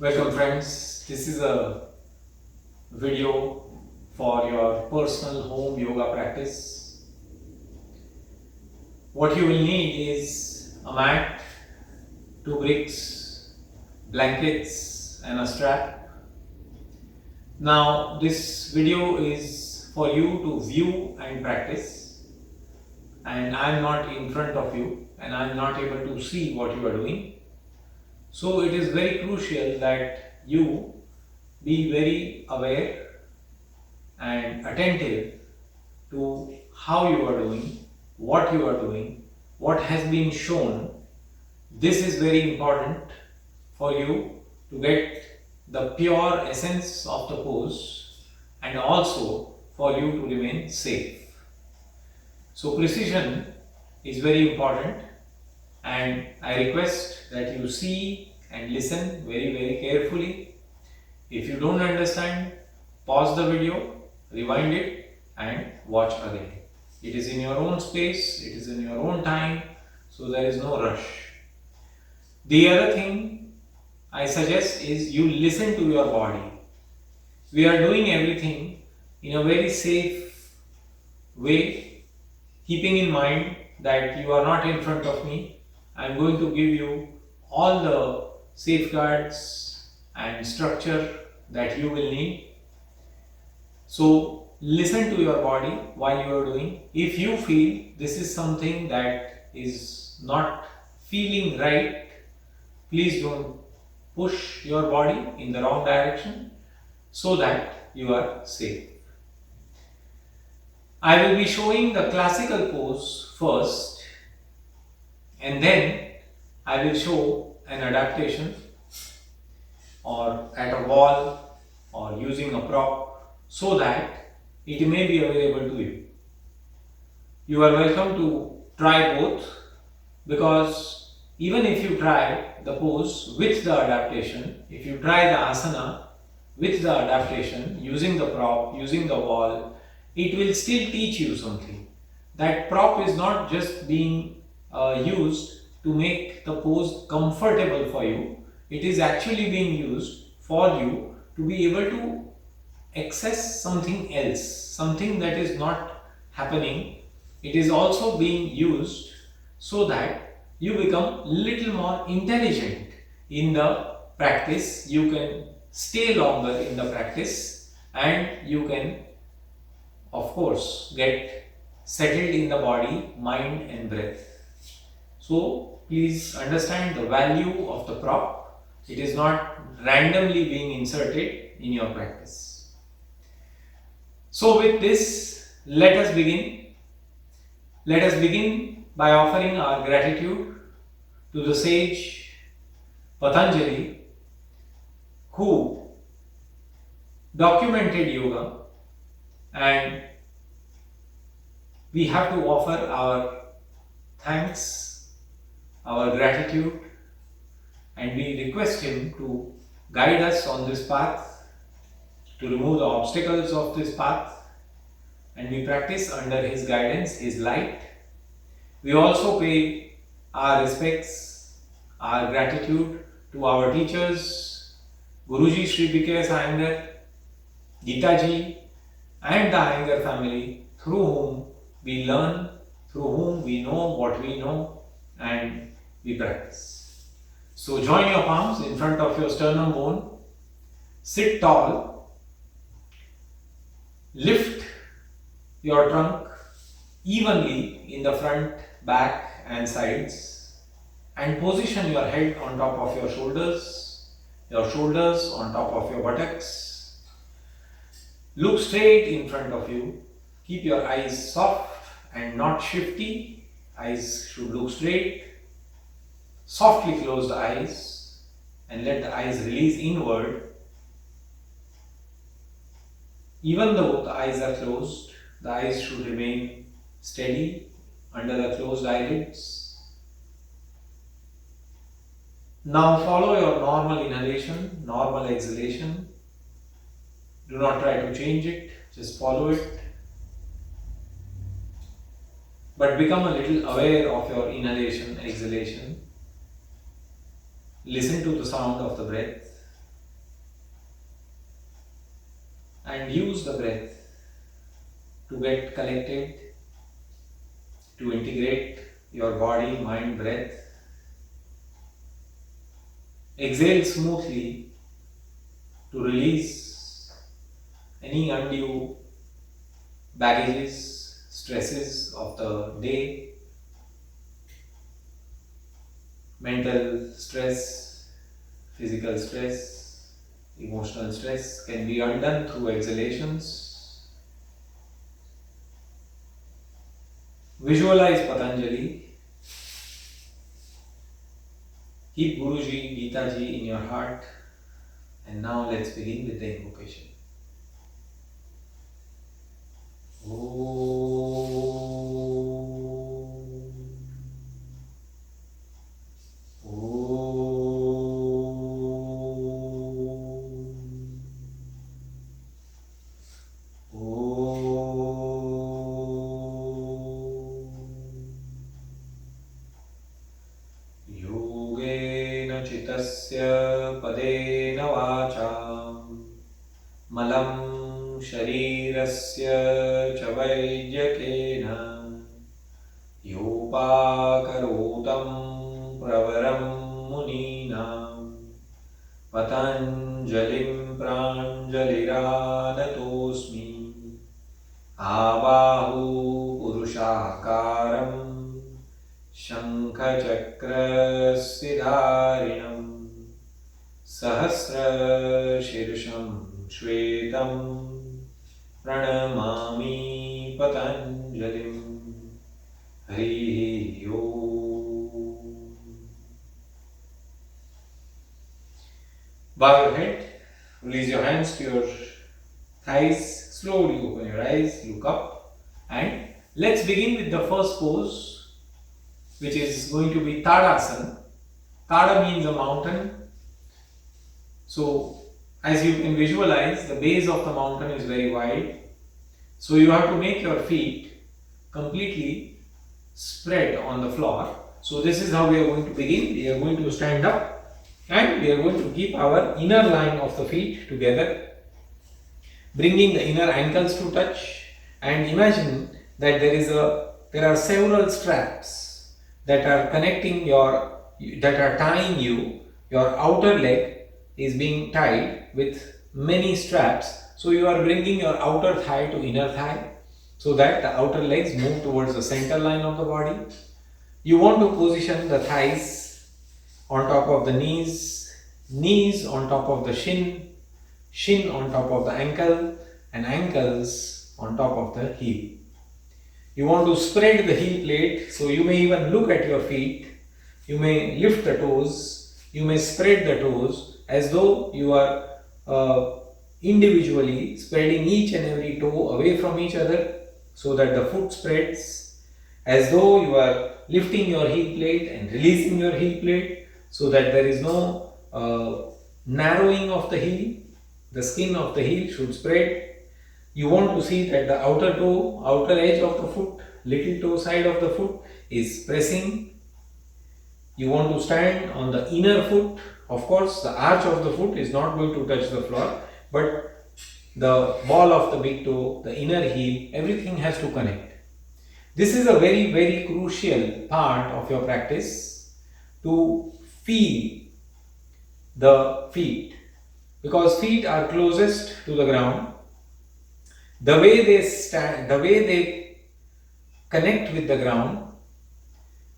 Welcome friends, this is a video for your personal home yoga practice. What you will need is a mat, 2 bricks, blankets and a strap. Now this video is for you to view and practice, and I am not in front of you and I am not able to see what you are doing. So it is very crucial that you be very aware and attentive to how you are doing, what you are doing, what has been shown. This is very important for you to get the pure essence of the pose and also for you to remain safe. So precision is very important, and I request that you see and listen very carefully. If you don't understand, pause the video, rewind it and watch again. It is in your own space, it is in your own time, so there is no rush. The other thing I suggest is you listen to your body. We are doing everything in a very safe way, keeping in mind that you are not in front of me. I am going to give you all the safeguards and structure that you will need. So listen to your body while you are doing. If you feel this is something that is not feeling right, please don't push your body in the wrong direction so that you are safe. I will be showing the classical pose first, and then I will show an adaptation or at a wall or using a prop so that it may be available to you. You are welcome to try both, because even if you try the pose with the adaptation, if you try the asana with the adaptation, using the prop, using the wall, it will still teach you something. That prop is not just being used to make the pose comfortable for you. It is actually being used for you to be able to access something else, something that is not happening. It is also being used so that you become little more intelligent in the practice. You can stay longer in the practice and you can, of course, get settled in the body, mind and breath. So please understand the value of the prop. It is not randomly being inserted in your practice. So with this, let us begin. Let us begin by offering our gratitude to the sage Patanjali, who documented yoga, and we have to offer our thanks, our gratitude, and we request him to guide us on this path, to remove the obstacles of this path, and we practice under his guidance, his light. We also pay our respects, our gratitude to our teachers, Guruji Sri B.K.S. Iyengar, Gitaji and the Iyengar family, through whom we learn, through whom we know what we know and we practice. So join your palms in front of your sternum bone, sit tall, lift your trunk evenly in the front, back and sides, and position your head on top of your shoulders on top of your buttocks. Look straight in front of you. Keep your eyes soft and not shifty. Eyes should look straight. Softly close the eyes and let the eyes release inward. Even though the eyes are closed, the eyes should remain steady under the closed eyelids. Now follow your normal inhalation, normal exhalation. Do not try to change it, just follow it. But become a little aware of your inhalation, exhalation. Listen to the sound of the breath. and use the breath to get collected, to integrate your body, mind, breath. Exhale smoothly to release any undue baggages, stresses of the day, mental stress, physical stress, emotional stress can be undone through exhalations. Visualize Patanjali. Keep Guruji, Gitaji in your heart. And now let's begin with the invocation. पदेन वाचा मलं शरीरस्य च वैद्यकेन योपाकरोतं प्रवरं मुनीनां पतञ्जलिं प्राञ्जलिरानतोऽस्मि आबाहु पुरुषाकारं शङ्खचक्रस्थिधारिणम् सहस्रशीर्षं श्वेतं प्रणमामि पतञ्जलिं हरिः ओम्. Bow your head, release your hands to your thighs, slowly open your eyes, look up, and let's begin with the first pose, which is going to be Tadasana. Tada means a mountain. So, as you can visualize, the base of the mountain is very wide. So, you have to make your feet completely spread on the floor. So, this is how we are going to begin. We are going to stand up and we are going to keep our inner line of the feet together, bringing the inner ankles to touch, and imagine that there are several straps that are tying you. Your outer leg is being tied with many straps. So you are bringing your outer thigh to inner thigh so that the outer legs move towards the center line of the body. You want to position the thighs on top of the knees, knees on top of the shin, shin on top of the ankle, and ankles on top of the heel. You want to spread the heel plate, so you may even look at your feet. You may lift the toes, you may spread the toes as though you are individually spreading each and every toe away from each other so that the foot spreads, as though you are lifting your heel plate and releasing your heel plate so that there is no narrowing of the heel. The skin of the heel should spread. You want to see that the outer toe, outer edge of the foot, little toe side of the foot is pressing. You want to stand on the inner foot. Of course, the arch of the foot is not going to touch the floor, but the ball of the big toe, the inner heel, everything has to connect. This is a very, very crucial part of your practice, to feel the feet, because feet are closest to the ground. The way they stand, the way they connect with the ground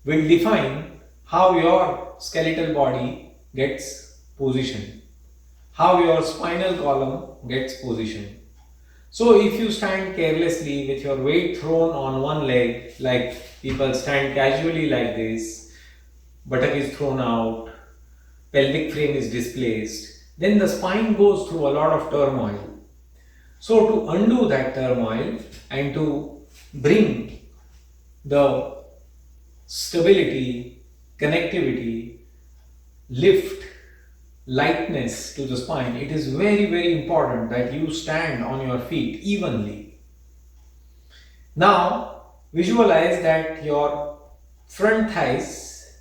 will define how your skeletal body gets positioned, how your spinal column gets positioned. So if you stand carelessly with your weight thrown on one leg, like people stand casually like this, buttock is thrown out, pelvic frame is displaced, then the spine goes through a lot of turmoil. So to undo that turmoil and to bring the stability, connectivity, lift, lightness to the spine, it is very, very important that you stand on your feet evenly. Now visualize that your front thighs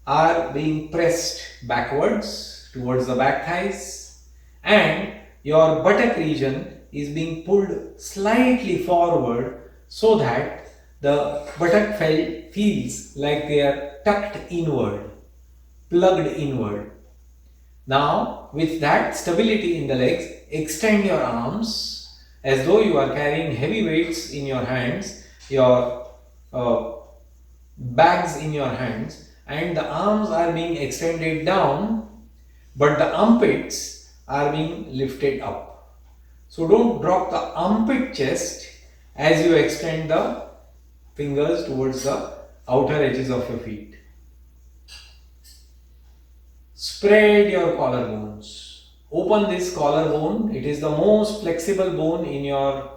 are being pressed backwards towards the back thighs, and your buttock region is being pulled slightly forward so that the buttock feels like they are tucked inward, plugged inward. Now, with that stability in the legs, extend your arms as though you are carrying heavy weights in your hands, your bags in your hands, and the arms are being extended down, but the armpits are being lifted up. So don't drop the armpit chest as you extend the fingers towards the outer edges of your feet. Spread your collarbones. Open this collarbone. It is the most flexible bone in your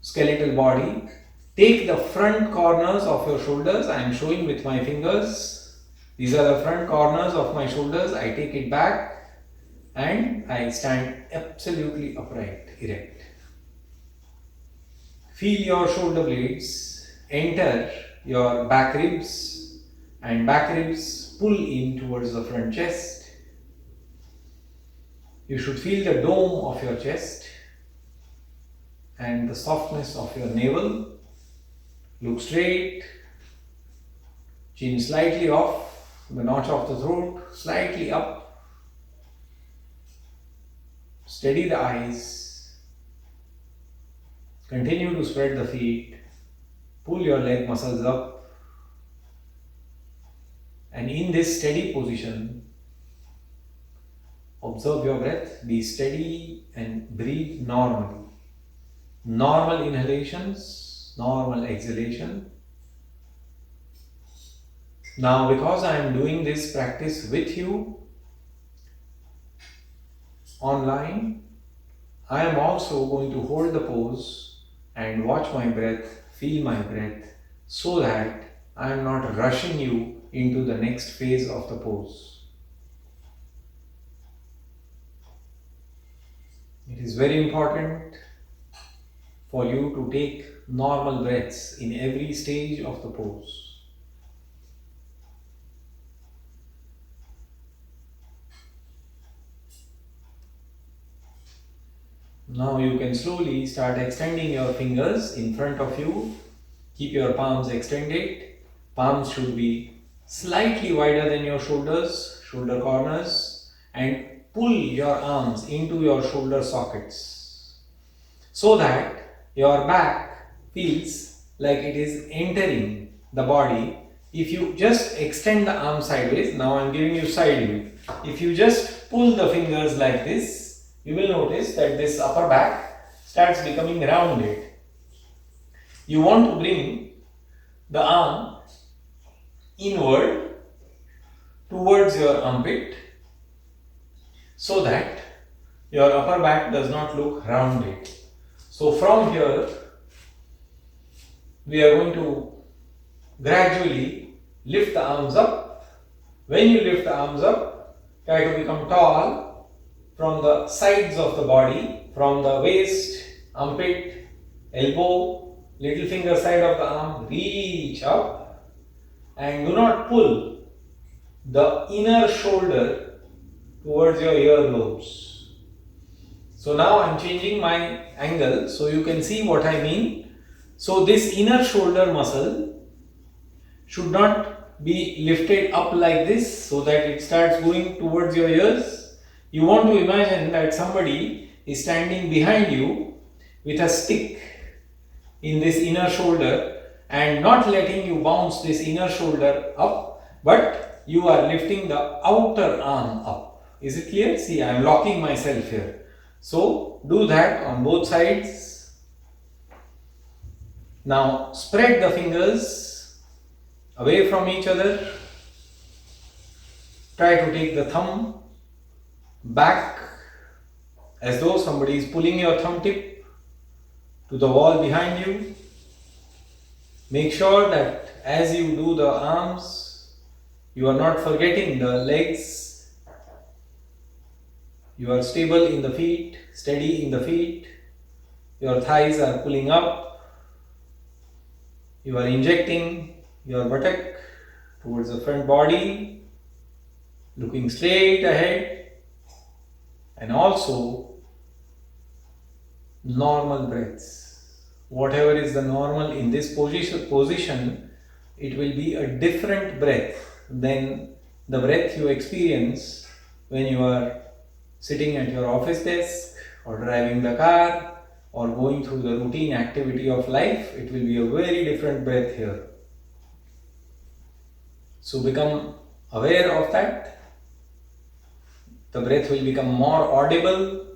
skeletal body. Take the front corners of your shoulders. I am showing with my fingers. These are the front corners of my shoulders. I take it back and I stand absolutely upright, erect. Feel your shoulder blades enter your back ribs and back ribs pull in towards the front chest. You should feel the dome of your chest and the softness of your navel. Look straight, chin slightly off, the notch of the throat slightly up. Steady the eyes. Continue to spread the feet. Pull your leg muscles up. And in this steady position, observe your breath. Be steady and breathe normally. Normal inhalations, normal exhalation. Now, because I am doing this practice with you online, I am also going to hold the pose and watch my breath, feel my breath, so that I am not rushing you into the next phase of the pose. It is very important for you to take normal breaths in every stage of the pose. Now you can slowly start extending your fingers in front of you. Keep your palms extended. Palms should be slightly wider than your shoulders, shoulder corners, and pull your arms into your shoulder sockets so that your back feels like it is entering the body. If you just extend the arm sideways, now I am giving you side view. If you just pull the fingers like this, you will notice that this upper back starts becoming rounded. You want to bring the arm inward towards your armpit so that your upper back does not look rounded. So from here, we are going to gradually lift the arms up. When you lift the arms up, try to become tall from the sides of the body, from the waist, armpit, elbow, little finger side of the arm, reach up and do not pull the inner shoulder towards your earlobes. So now I am changing my angle so you can see what I mean. So this inner shoulder muscle should not be lifted up like this so that it starts going towards your ears. You want to imagine that somebody is standing behind you with a stick in this inner shoulder and not letting you bounce this inner shoulder up, but you are lifting the outer arm up. Is it clear? See, I am locking myself here. So do that on both sides. Now spread the fingers away from each other. Try to take the thumb back as though somebody is pulling your thumb tip to the wall behind you. Make sure that as you do the arms, you are not forgetting the legs. You are stable in the feet, steady in the feet. Your thighs are pulling up. You are injecting your buttock towards the front body, looking straight ahead, and also normal breaths. Whatever is the normal in this position, it will be a different breath than the breath you experience when you are sitting at your office desk or driving the car or going through the routine activity of life. It will be a very different breath here. So become aware of that. The breath will become more audible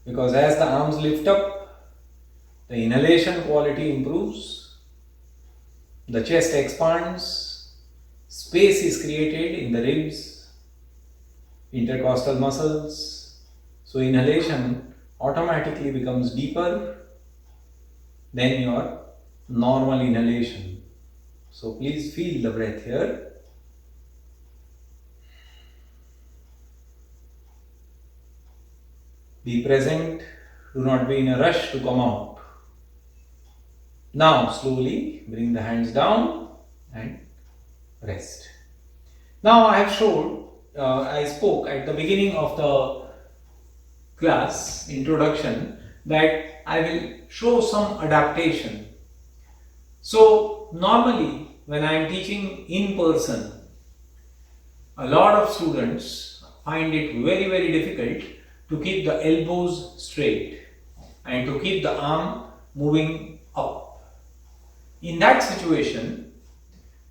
because as the arms lift up, the inhalation quality improves, the chest expands, space is created in the ribs, intercostal muscles. So inhalation automatically becomes deeper than your normal inhalation. So please feel the breath here. Be present, do not be in a rush to come out. Now slowly bring the hands down and rest. Now I have showed, I spoke at the beginning of the class introduction that I will show some adaptation. So normally when I am teaching in person, a lot of students find it very, very difficult to keep the elbows straight and to keep the arm moving up. In that situation,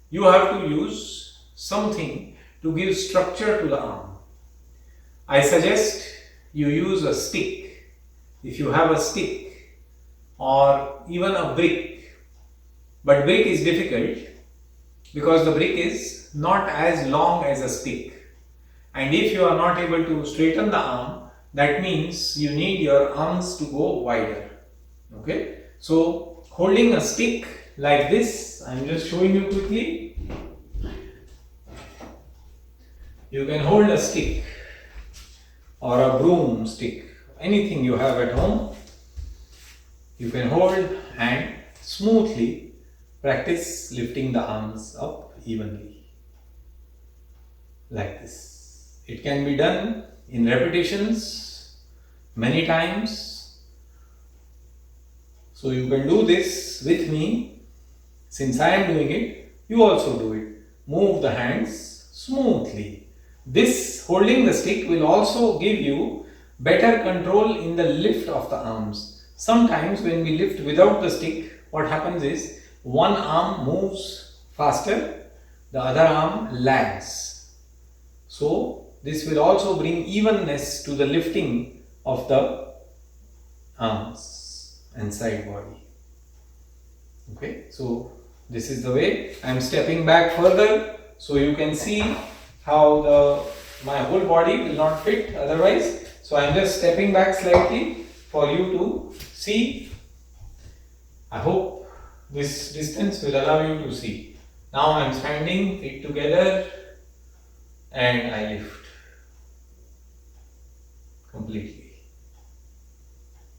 you have to use something to give structure to the arm. I suggest you use a stick. If you have a stick or even a brick, but brick is difficult because the brick is not as long as a stick. And if you are not able to straighten the arm, that means you need your arms to go wider. Okay, so holding a stick like this, I am just showing you quickly. You can hold a stick or a broomstick, anything you have at home. You can hold and smoothly practice lifting the arms up evenly like this. It can be done in repetitions many times. So you can do this with me. Since I am doing it, you also do it. Move the hands smoothly. This holding the stick will also give you better control in the lift of the arms. Sometimes when we lift without the stick, what happens is one arm moves faster, the other arm lags. So this will also bring evenness to the lifting of the arms and side body. Okay, so this is the way. I am stepping back further so you can see how my whole body will not fit otherwise. So I am just stepping back slightly for you to see. I hope this distance will allow you to see. Now I am standing, feet together, and I lift completely.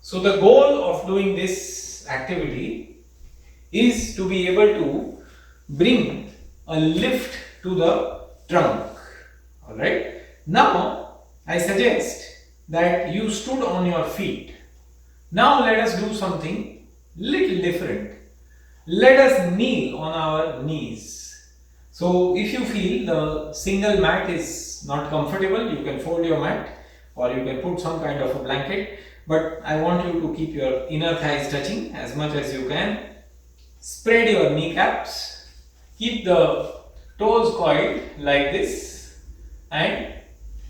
So the goal of doing this activity is to be able to bring a lift to the trunk. Alright. Now I suggest that you stood on your feet. Now let us do something little different. Let us kneel on our knees. So if you feel the single mat is not comfortable, you can fold your mat or you can put some kind of a blanket. But I want you to keep your inner thighs touching as much as you can. Spread your kneecaps. Keep the toes coiled like this and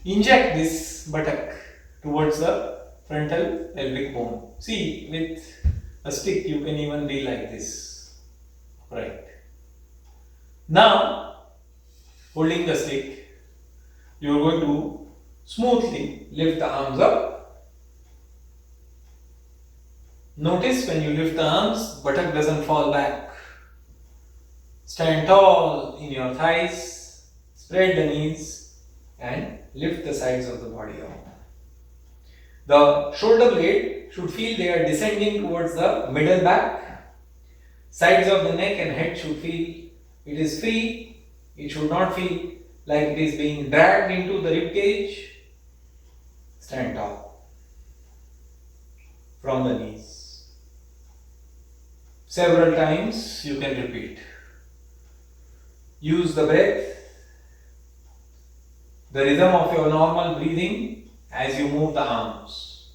inject this buttock towards the frontal pelvic bone. See, with a stick you can even be like this. Right. Now, holding the stick, you are going to smoothly lift the arms up. Notice when you lift the arms, buttock doesn't fall back. Stand tall in your thighs, spread the knees and lift the sides of the body up. The shoulder blade should feel they are descending towards the middle back. Sides of the neck and head should feel it is free. It should not feel like it is being dragged into the rib cage. Stand tall. from the knees. Several times you can repeat. Use the breath, the rhythm of your normal breathing as you move the arms.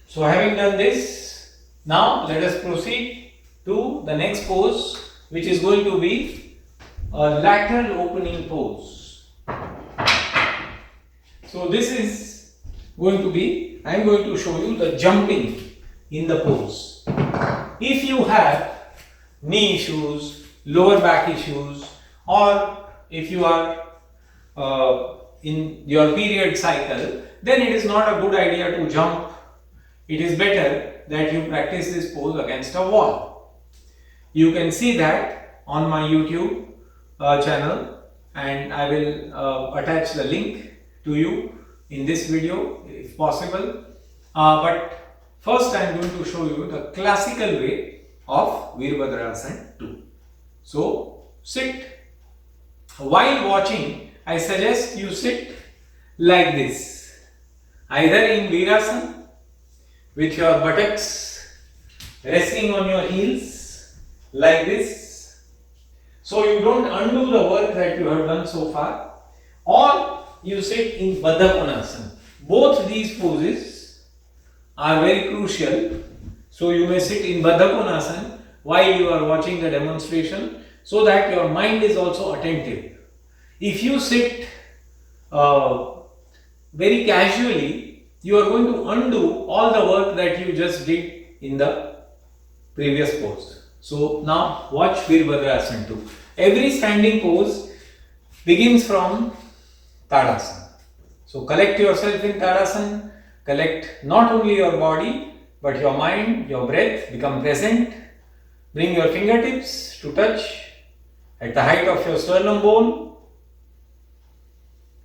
So having done this, now let us proceed to the next pose, which is going to be a lateral opening pose. So this is going to be, I am going to show you the jumping in the pose. If you have knee issues, lower back issues, or if you are in your period cycle, then it is not a good idea to jump. It is better that you practice this pose against a wall. You can see that on my YouTube channel, and I will attach the link to you in this video if possible. But first I am going to show you the classical way of Virabhadrasana 2. So sit. While watching, I suggest you sit like this, either in Virasana with your buttocks resting on your heels like this, so you don't undo the work that you have done so far, or you sit in padottanasana. Both these poses are very crucial, so you may sit in padottanasana while you are watching the demonstration, so that your mind is also attentive. If you sit very casually, you are going to undo all the work that you just did in the previous pose. So now watch Virabhadrasana 2. Every standing pose begins from Tadasana. So collect yourself in Tadasana, collect not only your body but your mind, your breath, become present. Bring your fingertips to touch at the height of your sternum bone.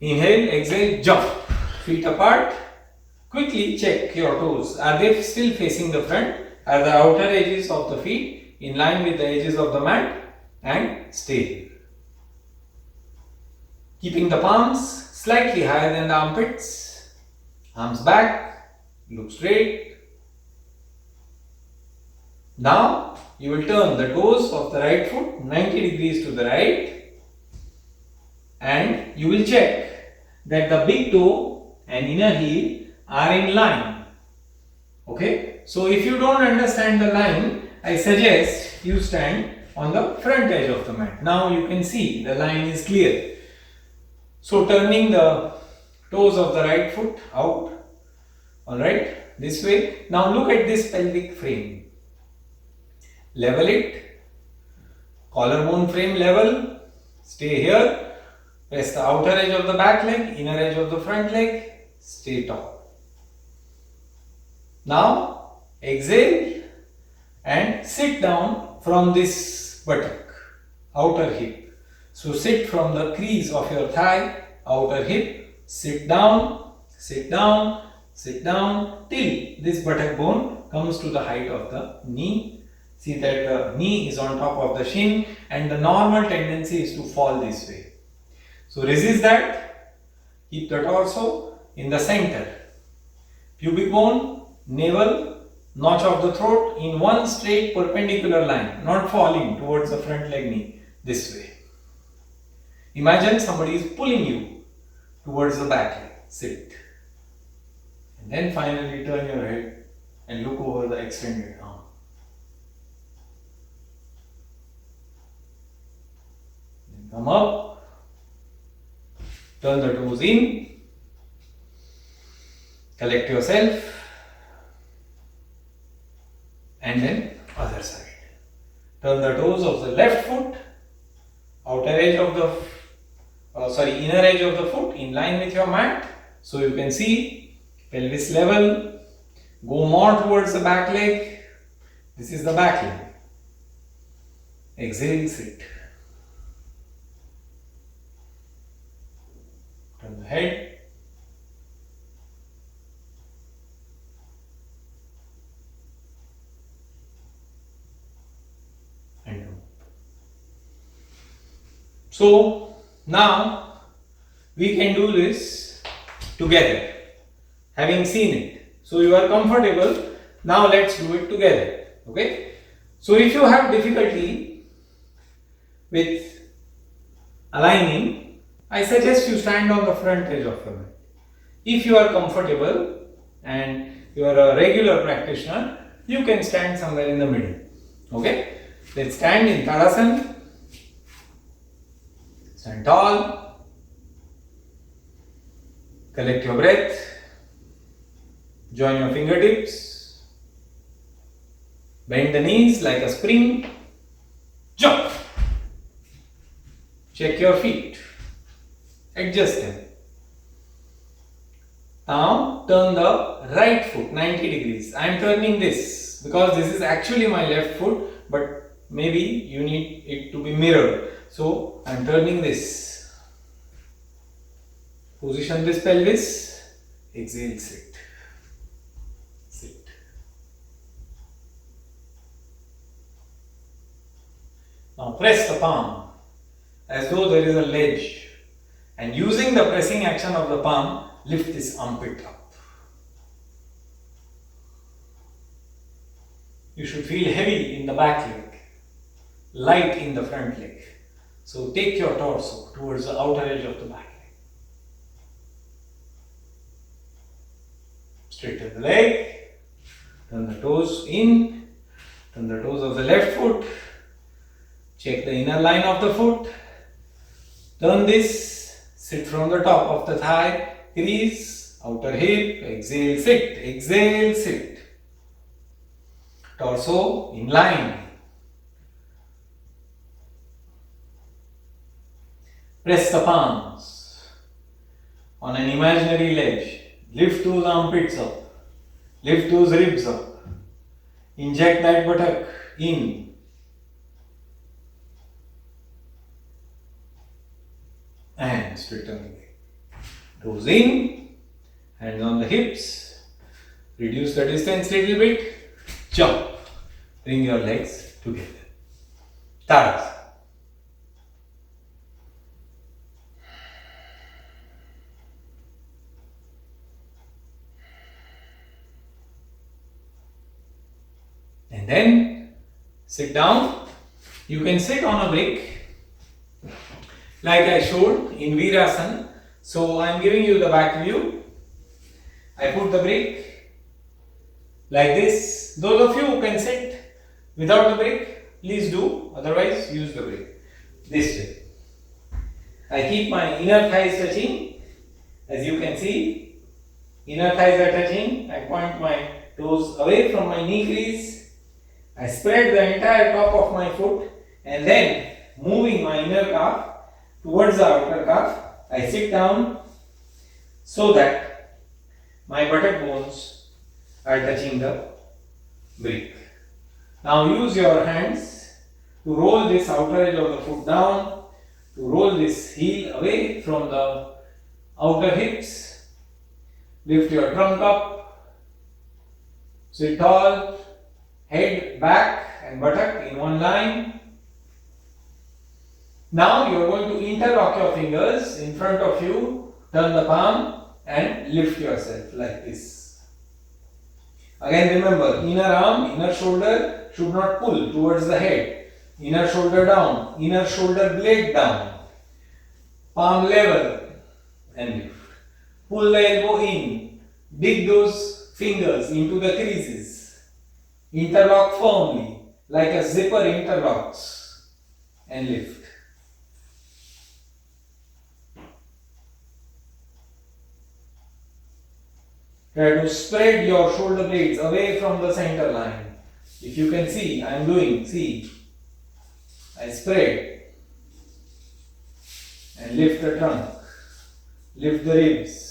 Inhale, exhale, jump. Feet apart. Quickly check your toes. Are they still facing the front? Are the outer edges of the feet in line with the edges of the mat? And stay here. Keeping the palms slightly higher than the armpits. Arms back. Look straight. Now you will turn the toes of the right foot 90 degrees to the right, and you will check that the big toe and inner heel are in line. Okay, so if you don't understand the line, I suggest you stand on the front edge of the mat. Now you can see the line is clear. So turning the toes of the right foot out, alright, this way. Now look at this pelvic frame. Level it, collarbone frame level, stay here, press the outer edge of the back leg, inner edge of the front leg, stay tall. Now exhale and sit down from this buttock, outer hip. So sit from the crease of your thigh, outer hip, sit down, sit down, sit down till this buttock bone comes to the height of the knee. See that the knee is on top of the shin, and the normal tendency is to fall this way. So resist that. Keep the torso in the center. Pubic bone, navel, notch of the throat in one straight perpendicular line, not falling towards the front leg knee, this way. Imagine somebody is pulling you towards the back leg. Sit. And then finally turn your head and look over the extended arm. Come up, turn the toes in, collect yourself, and then other side. Turn the toes of the left foot, outer edge of the, inner edge of the foot in line with your mat. So you can see pelvis level, go more towards the back leg. This is the back leg. Exhale, sit. Turn the head. And down. So now we can do this together. having seen it. So you are comfortable. Now let's do it together. Okay. So if you have difficulty with aligning, I suggest you stand on the front edge of your mat. If you are comfortable and you are a regular practitioner, you can stand somewhere in the middle. Okay. Let's stand in Tadasana. Stand tall. Collect your breath. Join your fingertips. Bend the knees like a spring. Jump. Check your feet. Adjust them. Now turn the right foot 90 degrees. I am turning this because this is actually my left foot, but maybe you need it to be mirrored. So I am turning this. Position this pelvis. Exhale, sit. Sit. Now press the palm as though there is a ledge, and using the pressing action of the palm, lift this armpit up. You should feel heavy in the back leg, light in the front leg. So take your torso towards the outer edge of the back leg. Straighten the leg, turn the toes in, turn the toes of the left foot, check the inner line of the foot, turn this, sit from the top of the thigh, crease, outer hip, exhale, sit, exhale, sit. Torso in line. Press the palms on an imaginary ledge. Lift those armpits up. Lift those ribs up. Inject that buttock in. And straighten the leg. Toes in. Hands on the hips. Reduce the distance a little bit. Jump. Bring your legs together. Tadasana. And then sit down. You can sit on a brick like I showed in Inversion. So I am giving you the back view. I put the brick like this. Those of you who can sit without the brick, please do. Otherwise, use the brick. This way. I keep my inner thighs touching. As you can see, inner thighs are touching. I point my toes away from my knee crease. I spread the entire top of my foot, and then moving my inner calf towards the outer calf, I sit down so that my buttock bones are touching the brick. Now use your hands to roll this outer edge of the foot down, to roll this heel away from the outer hips. Lift your trunk up, sit tall, head back and buttock in one line. Now you are going to interlock your fingers in front of you, turn the palm and lift yourself like this. Again remember, inner arm, inner shoulder should not pull towards the head. Inner shoulder down, inner shoulder blade down. Palm level and lift. Pull the elbow in, dig those fingers into the creases. Interlock firmly like a zipper interlocks and lift. Try to spread your shoulder blades away from the center line. If you can see, I am doing, see. I spread and lift the trunk, lift the ribs.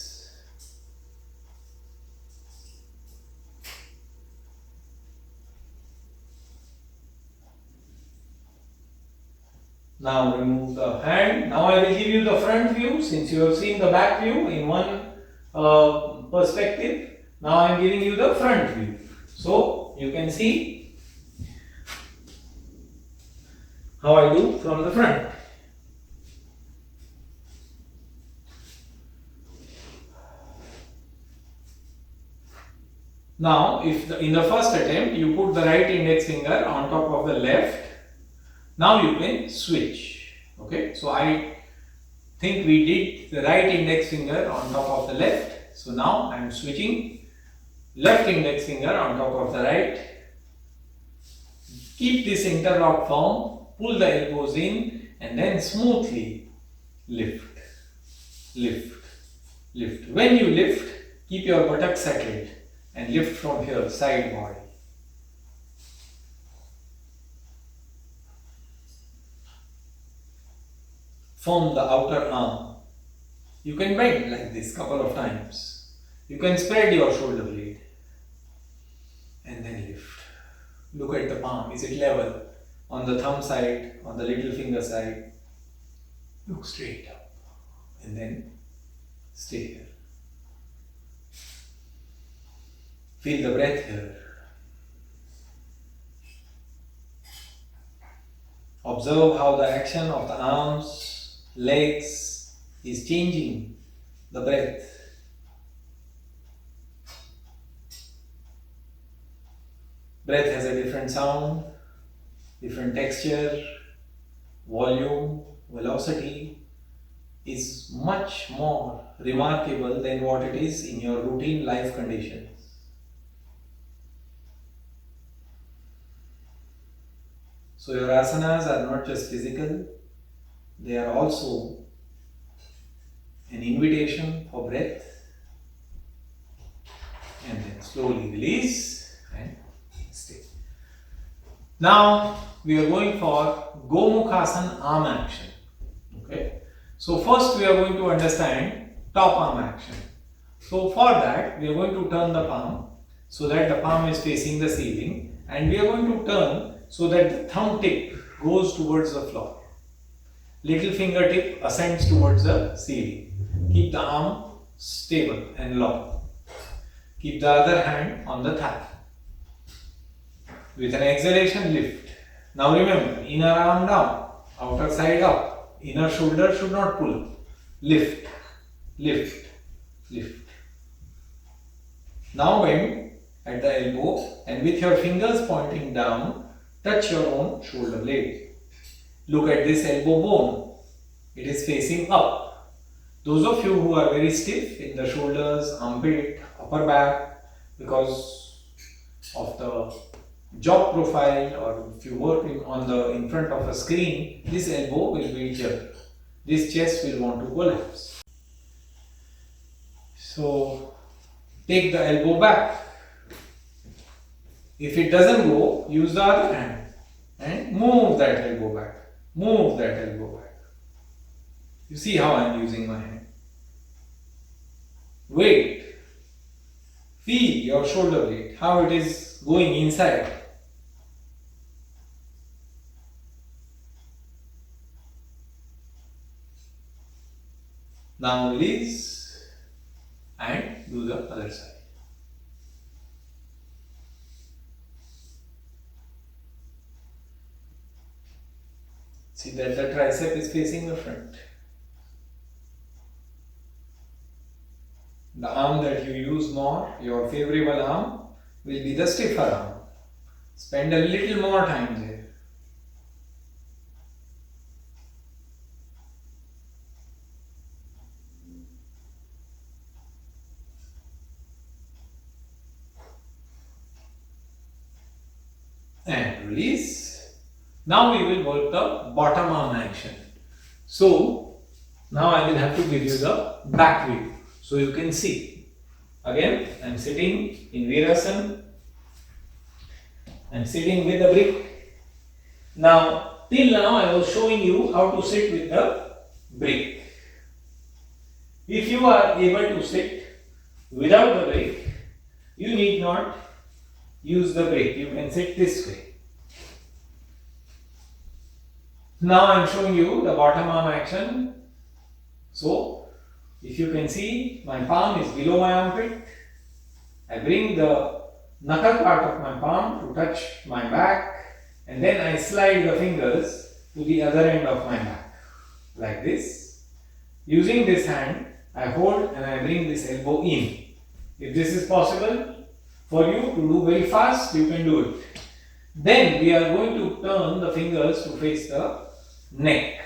Now remove the hand. Now I will give you the front view since you have seen the back view in one perspective. Now I am giving you the front view. So you can see how I do from the front. Now, if in the first attempt you put the right index finger on top of the left, now you can switch. Okay, so I think we did the right index finger on top of the left. So now I am switching left index finger on top of the right. Keep this interlock firm, pull the elbows in and then smoothly lift, lift, lift. When you lift, keep your buttocks settled and lift from here, side body. Form the outer arm. You can bend like this couple of times. You can spread your shoulder blade and then lift. Look at the palm. Is it level? On the thumb side, on the little finger side. Look straight up and then stay here. Feel the breath here. Observe how the action of the arms, legs is changing the breath. Breath has a different sound, different texture, volume, velocity is much more remarkable than what it is in your routine life conditions. So your asanas are not just physical, they are also an invitation for breath. And then slowly release and stay. Now we are going for Gomukasana arm action. Okay. So first we are going to understand top arm action. So for that we are going to turn the palm so that the palm is facing the ceiling, and we are going to turn so that the thumb tip goes towards the floor. Little fingertip ascends towards the ceiling. Keep the arm stable and long. Keep the other hand on the thigh. With an exhalation, lift. Now remember, inner arm down, outer side up. Inner shoulder should not pull. Lift, lift, lift. Now bend at the elbow and with your fingers pointing down, touch your own shoulder blade. Look at this elbow bone. It is facing up. Those of you who are very stiff in the shoulders, armpit, upper back because of the job profile, or if you work in front of a screen, this elbow will be jerked. This chest will want to collapse. So take the elbow back. If it doesn't go, use the other hand and move that elbow back. Move that elbow back. You see how I am using my hand. Wait. Feel your shoulder blade, how it is going inside. Now release and do the other side. See that the tricep is facing the front. The arm that you use more, your favorable arm, will be the stiffer arm. Spend a little more time there. And release. Now we will work the bottom arm action. So now I will have to give you the back view so you can see. Again, I am sitting in Inversion. I am sitting with the brick. Now, till now I was showing you how to sit with the brick. If you are able to sit without the brick, you need not use the brick. You can sit this way. Now I am showing you the bottom arm action. So, if you can see, my palm is below my armpit. I bring the knuckle part of my palm to touch my back, and then I slide the fingers to the other end of my back, like this. Using this hand, I hold and I bring this elbow in. If this is possible, For you to do very fast, you can do it. Then we are going to turn the fingers to face the neck.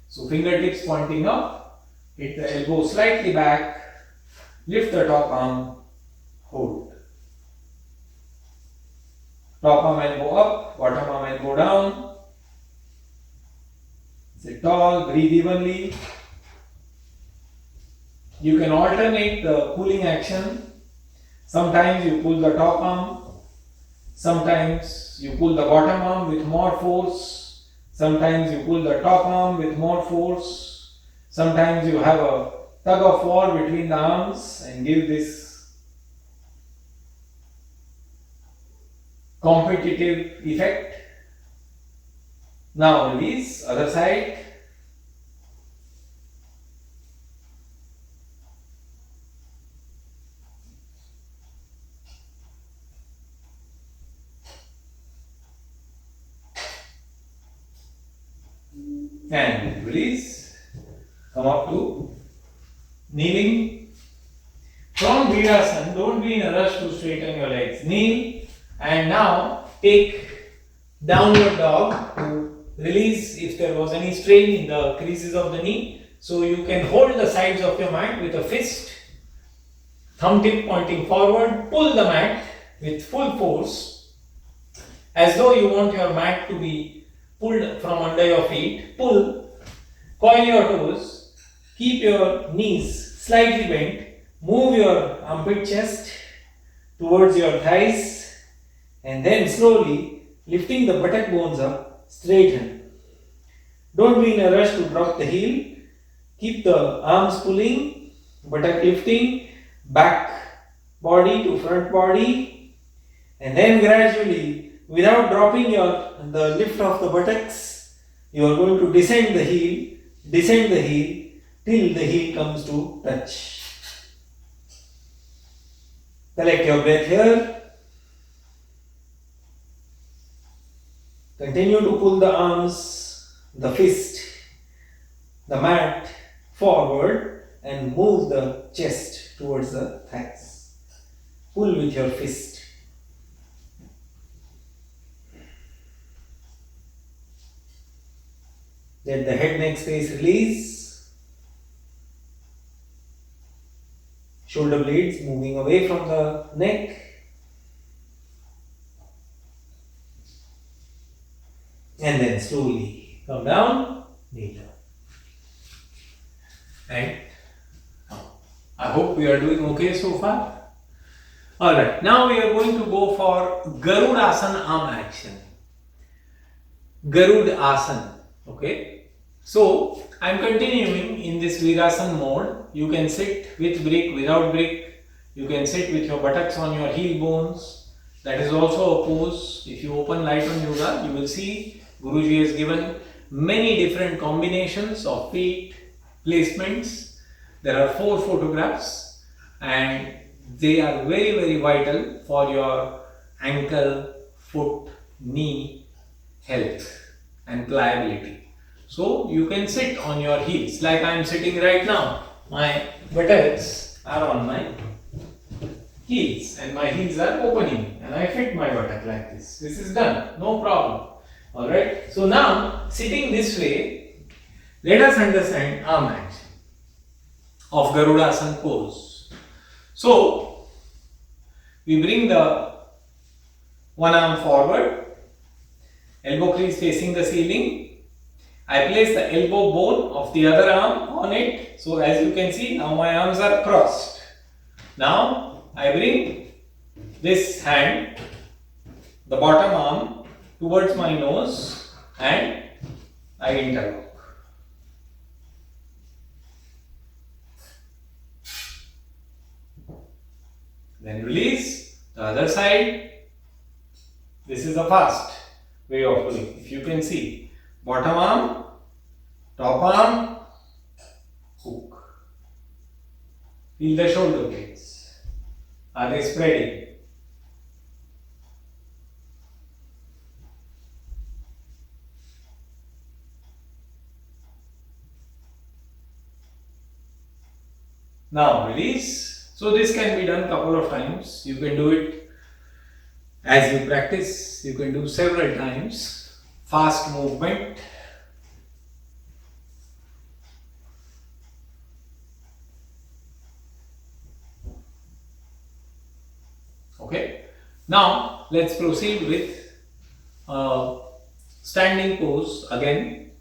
So fingertips pointing up, hit the elbow slightly back, lift the top arm, hold. Top arm elbow up, bottom arm elbow down. Sit tall, breathe evenly. You can alternate the pulling action. Sometimes you pull the top arm, sometimes you pull the bottom arm with more force, sometimes you pull the top arm with more force, sometimes you have a tug of war between the arms and give this competitive effect. Now release, other side. And release. Come up to kneeling. From Garudasana, don't be in a rush to straighten your legs. Kneel and now take downward dog to release if there was any strain in the creases of the knee. So you can hold the sides of your mat with a fist, thumb tip pointing forward, pull the mat with full force as though you want your mat to be pulled from under your feet. Pull, coil your toes, keep your knees slightly bent, move your armpit chest towards your thighs, and then slowly lifting the buttock bones up, straighten. Don't be in a rush to drop the heel. Keep the arms pulling, buttock lifting, back body to front body, and then gradually, without dropping the lift of the buttocks, you are going to descend the heel till the heel comes to touch. Collect your breath here. Continue to pull the arms, the fist, the mat forward and move the chest towards the thighs. Pull with your fist. Let the head neck space release. Shoulder blades moving away from the neck. And then slowly come down, kneel down. And I hope we are doing okay so far. Alright, now we are going to go for Garudasana arm action. Garudasana. Okay. So I am continuing in this Virasana mode. You can sit with break, without break. You can sit with your buttocks on your heel bones. That is also a pose. If you open Light on Yoga, you will see Guruji has given many different combinations of feet placements. There are 4 photographs and they are very, very vital for your ankle, foot, knee health and pliability. So you can sit on your heels like I am sitting right now. My buttocks are on my heels and my heels are opening and I fit my buttock like this. This is done, no problem. Alright, so now sitting this way, let us understand arm action of Garudasana pose. So we bring the one arm forward, elbow crease facing the ceiling. I place the elbow bone of the other arm on it. So as you can see, now my arms are crossed. Now I bring this hand, the bottom arm, towards my nose and I interlock. Then release the other side. This is a fast way of doing. If you can see, bottom arm, top arm, hook. Feel the shoulder blades. Are they spreading? Now release. So this can be done couple of times. You can do it as you practice. You can do several times. Fast movement. Okay. Now let's proceed with standing pose again,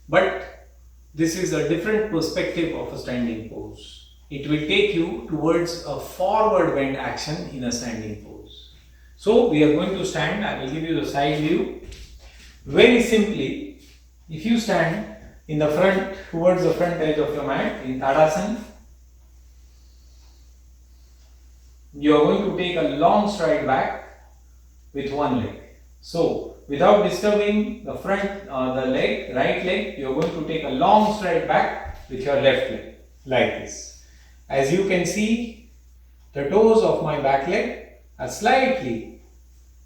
but this is a different perspective of a standing pose. It will take you towards a forward bend action in a standing pose. So we are going to stand. I will give you the side view. Very simply, if you stand in the front, towards the front edge of your mat in Tadasana, you are going to take a long stride back with one leg. So without disturbing the front, the leg, right leg, you are going to take a long stride back with your left leg, like this. As you can see, the toes of my back leg are slightly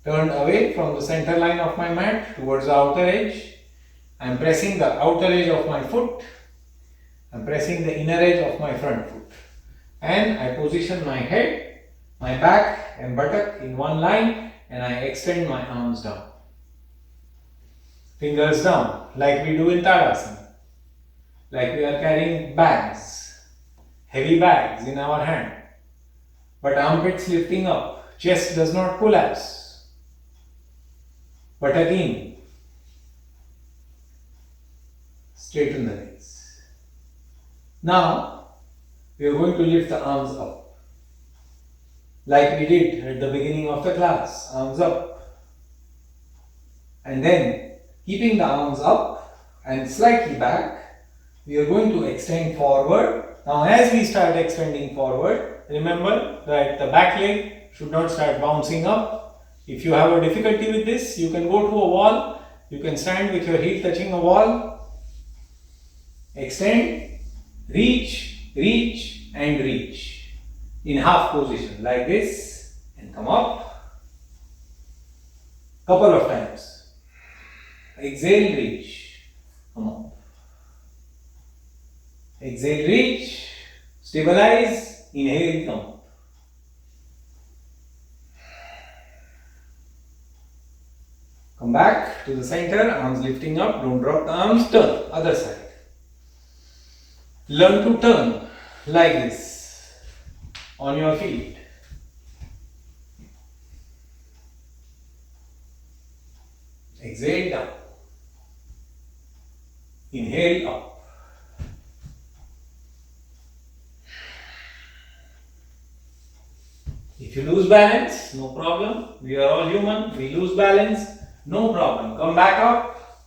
turned away from the center line of my mat towards the outer edge. I am pressing the outer edge of my foot. I am pressing the inner edge of my front foot. And I position my head, my back and buttock in one line, and I extend my arms down. Fingers down, like we do in Tadasana. Like we are carrying bags, heavy bags in our hand. But armpits lifting up, chest does not collapse. But again, straighten the legs. Now, we are going to lift the arms up. Like we did at the beginning of the class, arms up. And then, keeping the arms up and slightly back, we are going to extend forward. Now as we start extending forward, remember that the back leg should not start bouncing up. If you have a difficulty with this, you can go to a wall. You can stand with your heel touching a wall. Extend, reach, reach and reach. In half position like this and come up. Couple of times. Exhale, reach. Come up. Exhale, reach. Stabilize. Inhale, come up. Come back to the center. Arms lifting up. Don't drop the arms. Turn. Other side. Learn to turn like this. On your feet. Exhale down. Inhale up. If you lose balance, no problem. We are all human. We lose balance, no problem. Come back up.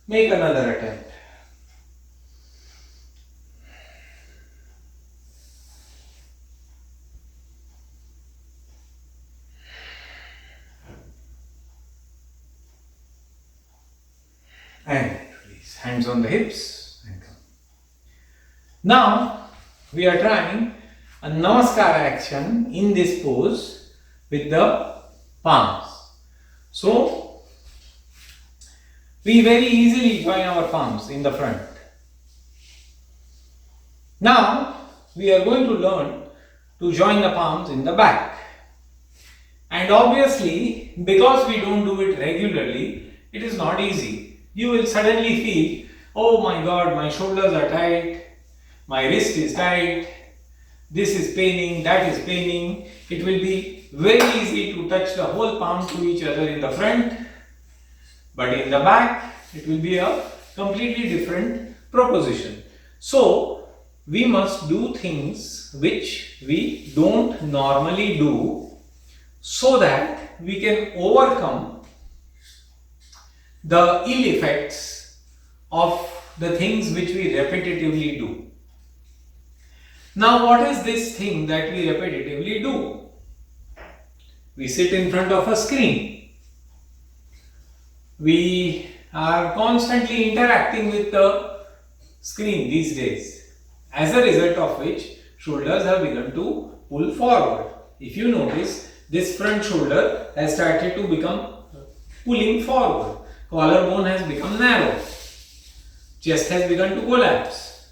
Make another attempt. And release. Hands on the hips and come. Now we are trying a namaskar action in this pose with the palms. So we very easily join our palms in the front. Now we are going to learn to join the palms in the back. And obviously, because we don't do it regularly, it is not easy. You will suddenly feel, oh my God, my shoulders are tight, my wrist is tight, this is paining, that is paining. It will be very easy to touch the whole palm to each other in the front, but in the back, it will be a completely different proposition. So, we must do things which we don't normally do so that we can overcome the ill effects of the things which we repetitively do. Now, what is this thing that we repetitively do? We sit in front of a screen. We are constantly interacting with the screen these days, as a result of which shoulders have begun to pull forward. If you notice, this front shoulder has started to become pulling forward. Collarbone has become narrow. Chest has begun to collapse.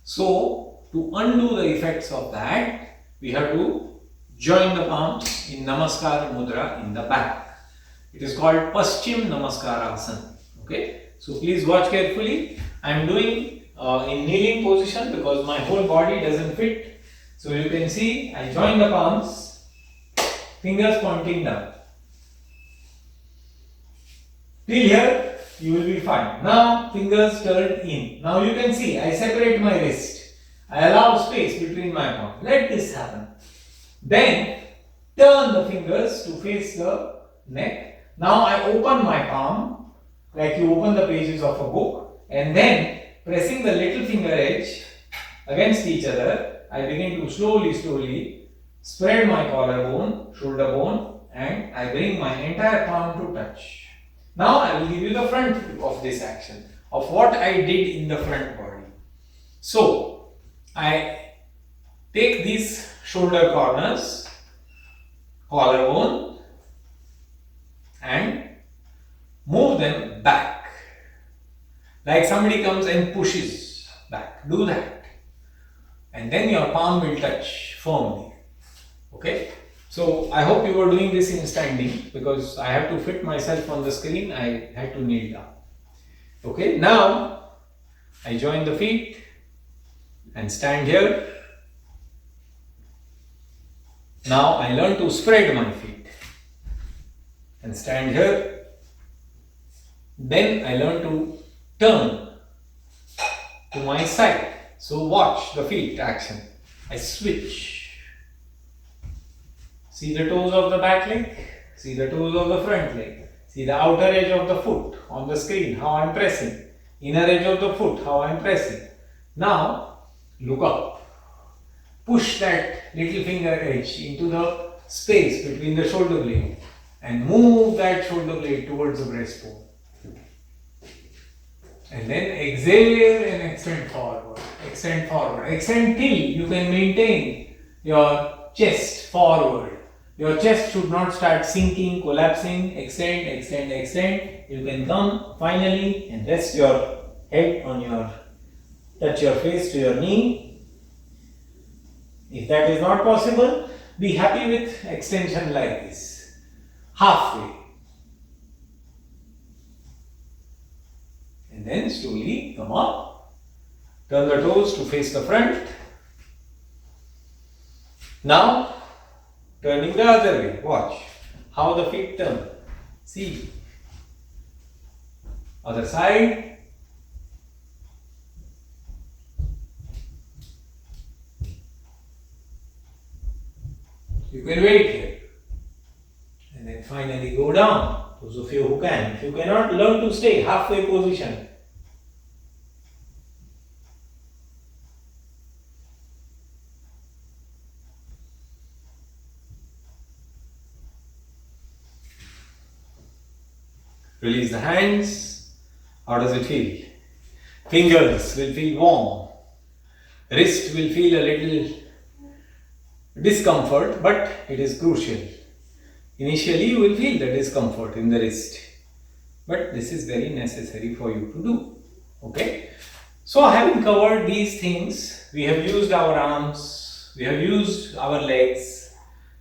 So, to undo the effects of that, we have to join the palms in Namaskar Mudra in the back. It is called Paschim Namaskar Asana. Okay, so please watch carefully. I am doing in kneeling position because my whole body doesn't fit. So you can see I join the palms, fingers pointing down. Till here you will be fine. Now fingers turn in. Now you can see I separate my wrist. I allow space between my palms. Let this happen. Then turn the fingers to face the neck. Now I open my palm like you open the pages of a book, and then pressing the little finger edge against each other, I begin to slowly spread my collarbone, shoulder bone, and I bring my entire palm to touch. Now I will give you the front view of this action, of what I did in the front body. So I take these shoulder corners, collarbone, and move them back. Like somebody comes and pushes back. Do that. And then your palm will touch firmly. Okay? So I hope you were doing this in standing because I have to fit myself on the screen. I had to kneel down. Okay? Now I join the feet and stand here. Now I learn to spread my feet and stand here. Then I learn to turn to my side. So watch the feet action. I switch. See the toes of the back leg. See the toes of the front leg. See the outer edge of the foot on the screen, how I am pressing. Inner edge of the foot, how I am pressing. Now look up. Push that little finger edge into the space between the shoulder blade and move that shoulder blade towards the breastbone. And then exhale and extend forward. Extend forward. Extend till you can maintain your chest forward. Your chest should not start sinking, collapsing. Extend, extend, extend. You can come finally and rest your head on your, touch your face to your knee. If that is not possible, be happy with extension like this. Halfway. And then slowly come up. Turn the toes to face the front. Now, turning the other way. Watch how the feet turn. See. Other side. You can wait here. And then finally go down. Those of you who can. If you cannot, learn to stay halfway position. Release the hands. How does it feel? Fingers will feel warm. Wrist will feel a little discomfort, but it is crucial. Initially, you will feel the discomfort in the wrist, but this is very necessary for you to do. Okay? So, having covered these things, we have used our arms, we have used our legs.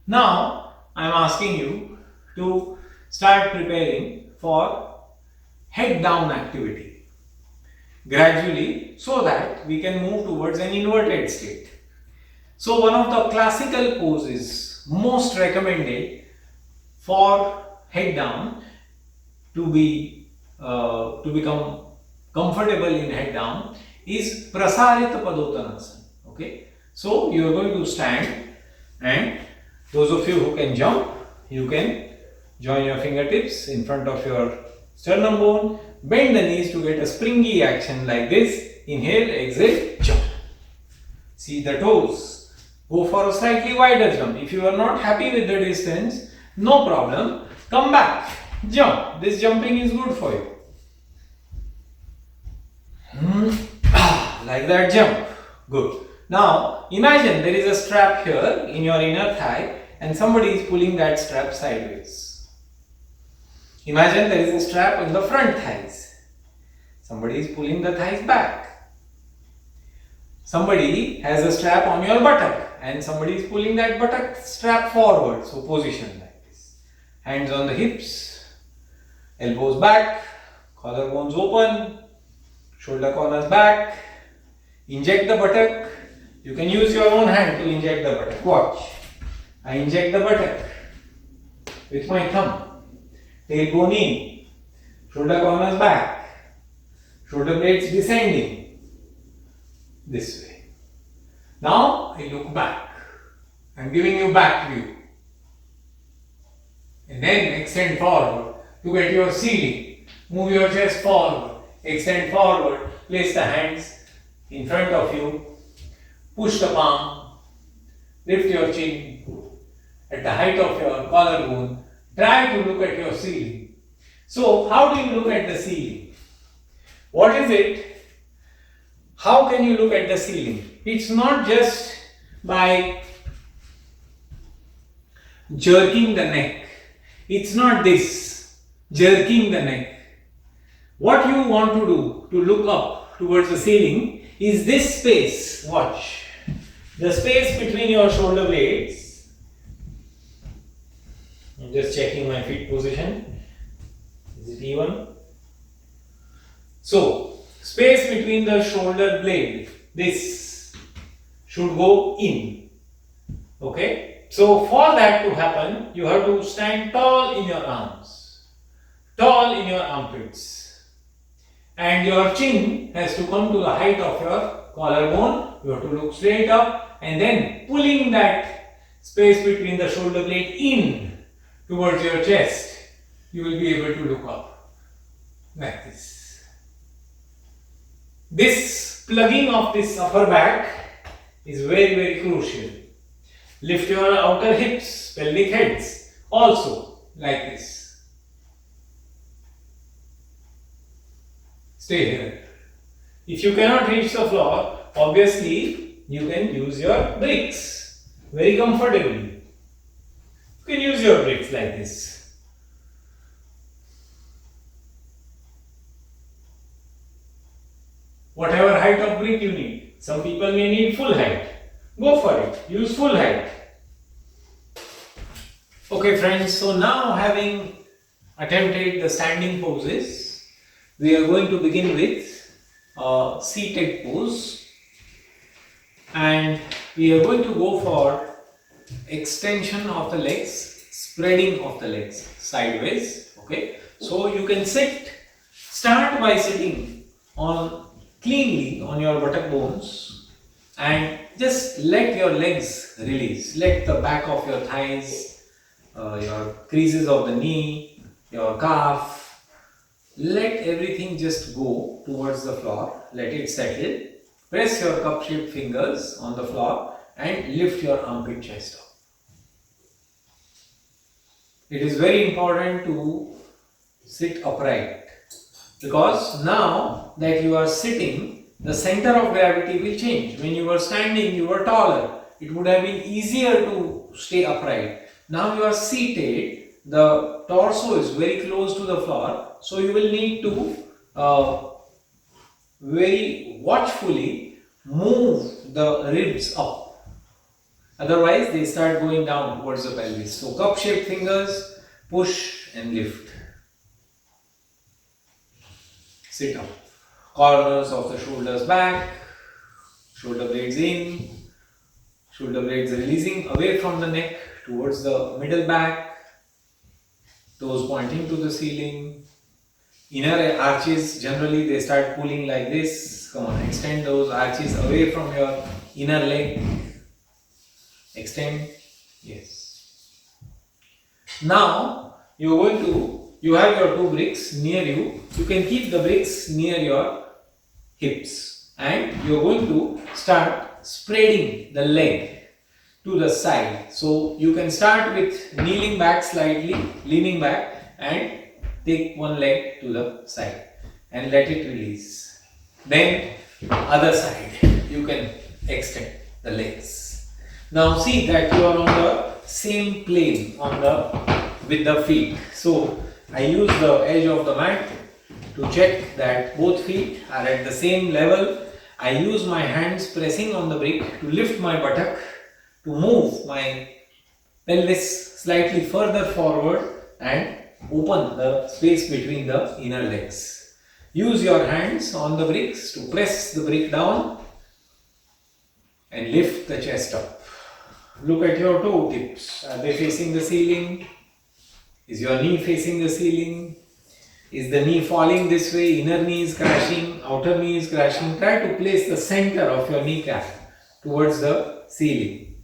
Now, I am asking you to start preparing for head down activity gradually so that we can move towards an inverted state. So one of the classical poses most recommended for head down to become comfortable in head down is Prasarita padottanasana. Okay, so you are going to stand, and those of you who can jump, you can join your fingertips in front of your sternum bone, bend the knees to get a springy action like this. Inhale, exhale, jump. See the toes. Go for a slightly wider jump. If you are not happy with the distance, no problem. Come back. Jump. This jumping is good for you. Like that, jump. Good. Now, imagine there is a strap here in your inner thigh and somebody is pulling that strap sideways. Imagine there is a strap in the front thighs. Somebody is pulling the thighs back. Somebody has a strap on your buttock. and somebody is pulling that buttock strap forward. So position like this. Hands on the hips, elbows back, collarbones open, shoulder corners back. Inject the buttock. You can use your own hand to inject the buttock. Watch. I inject the buttock with my thumb. Tailbone in. Shoulder corners back. Shoulder blades descending. This way. Now I look back. I'm giving you back view. And then extend forward. Look at your ceiling. Move your chest forward. Extend forward. Place the hands in front of you. Push the palm. Lift your chin at the height of your collarbone. Try to look at your ceiling. So, how do you look at the ceiling? What is it? How can you look at the ceiling? It's not just by jerking the neck. It's not this, jerking the neck. What you want to do to look up towards the ceiling is this space. Watch. The space between your shoulder blades. I'm just checking my feet position. Is it even? So, space between the shoulder blade, this should go in. Okay? So, for that to happen, you have to stand tall in your arms, tall in your armpits, and your chin has to come to the height of your collarbone. You have to look straight up, and then pulling that space between the shoulder blade in towards your chest, you will be able to look up like this. This plugging of this upper back is very, very crucial. Lift your outer hips, pelvic heads, also like this. Stay here. If you cannot reach the floor, obviously you can use your bricks very comfortably. You can use your bricks like this. Whatever height of brick you need. Some people may need full height. Go for it. Use full height. Okay friends, so now having attempted the standing poses, we are going to begin with a seated pose. And we are going to go for extension of the legs, spreading of the legs sideways. Okay, so you can start by sitting on cleanly on your buttock bones and just let your legs release. Let the back of your thighs, your creases of the knee, your calf, let everything just go towards the floor. Let it settle. Press your cup-shaped fingers on the floor and lift your armpit chest up. It is very important to sit upright because now that you are sitting, the center of gravity will change. When you were standing, you were taller. It would have been easier to stay upright. Now you are seated, the torso is very close to the floor, so you will need to very watchfully move the ribs up. Otherwise, they start going down towards the pelvis. So, cup-shaped fingers, push and lift. Sit up. Corners of the shoulders back, shoulder blades in, shoulder blades releasing away from the neck towards the middle back, toes pointing to the ceiling. Inner arches, generally they start pulling like this. Come on, extend those arches away from your inner leg. Extend. Yes. Now, you have your two bricks near you. You can keep the bricks near your hips. And you're going to start spreading the leg to the side. So, you can start with kneeling back slightly, leaning back and take one leg to the side and let it release. Then other side, you can extend the legs. Now see that you are on the same plane with the feet. So I use the edge of the mat to check that both feet are at the same level. I use my hands pressing on the brick to lift my buttock to move my pelvis slightly further forward and open the space between the inner legs. Use your hands on the bricks to press the brick down and lift the chest up. Look at your toe tips. Are they facing the ceiling? Is your knee facing the ceiling? Is the knee falling this way? Inner knee is crashing, outer knee is crashing. Try to place the center of your kneecap towards the ceiling.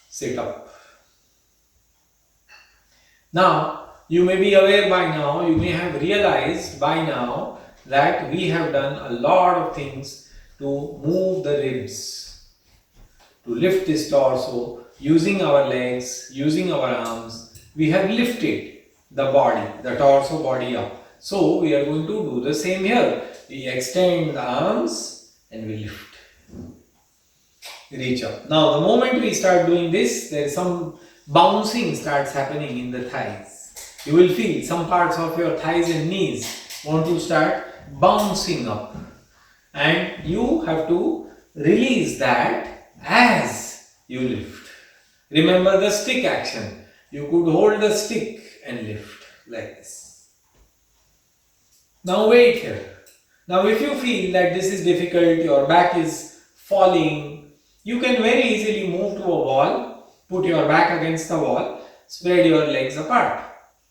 Sit up. Now, you may be aware by now, you may have realized by now that we have done a lot of things to move the ribs, to lift this torso, using our legs, using our arms. We have lifted the body, the torso body up. So we are going to do the same here. We extend the arms and we lift. Reach up. Now the moment we start doing this, there is some bouncing starts happening in the thighs. You will feel some parts of your thighs and knees want to start bouncing up. And you have to release that as you lift. Remember the stick action. You could hold the stick and lift like this. Now wait here. Now if you feel that this is difficult, your back is falling, you can very easily move to a wall, put your back against the wall, spread your legs apart.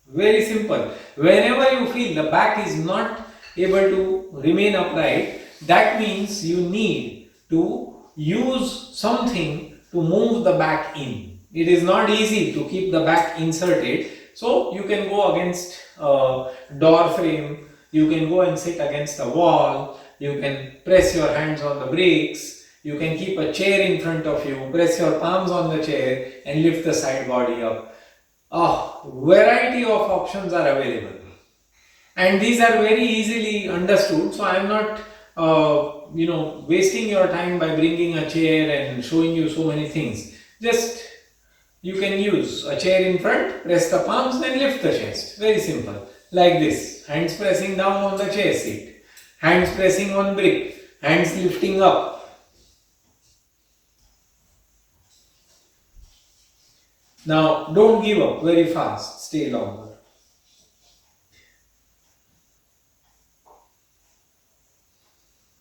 Very simple. Whenever you feel the back is not able to remain upright, that means you need to use something to move the back in. It is not easy to keep the back inserted. So you can go against a door frame, you can go and sit against a wall, you can press your hands on the bricks, you can keep a chair in front of you, press your palms on the chair and lift the side body up. Variety of options are available. And these are very easily understood. So I am not wasting your time by bringing a chair and showing you so many things. Just you can use a chair in front, press the palms, then lift the chest. Very simple. Like this. Hands pressing down on the chair seat. Hands pressing on brick. Hands lifting up. Now don't give up very fast. Stay longer.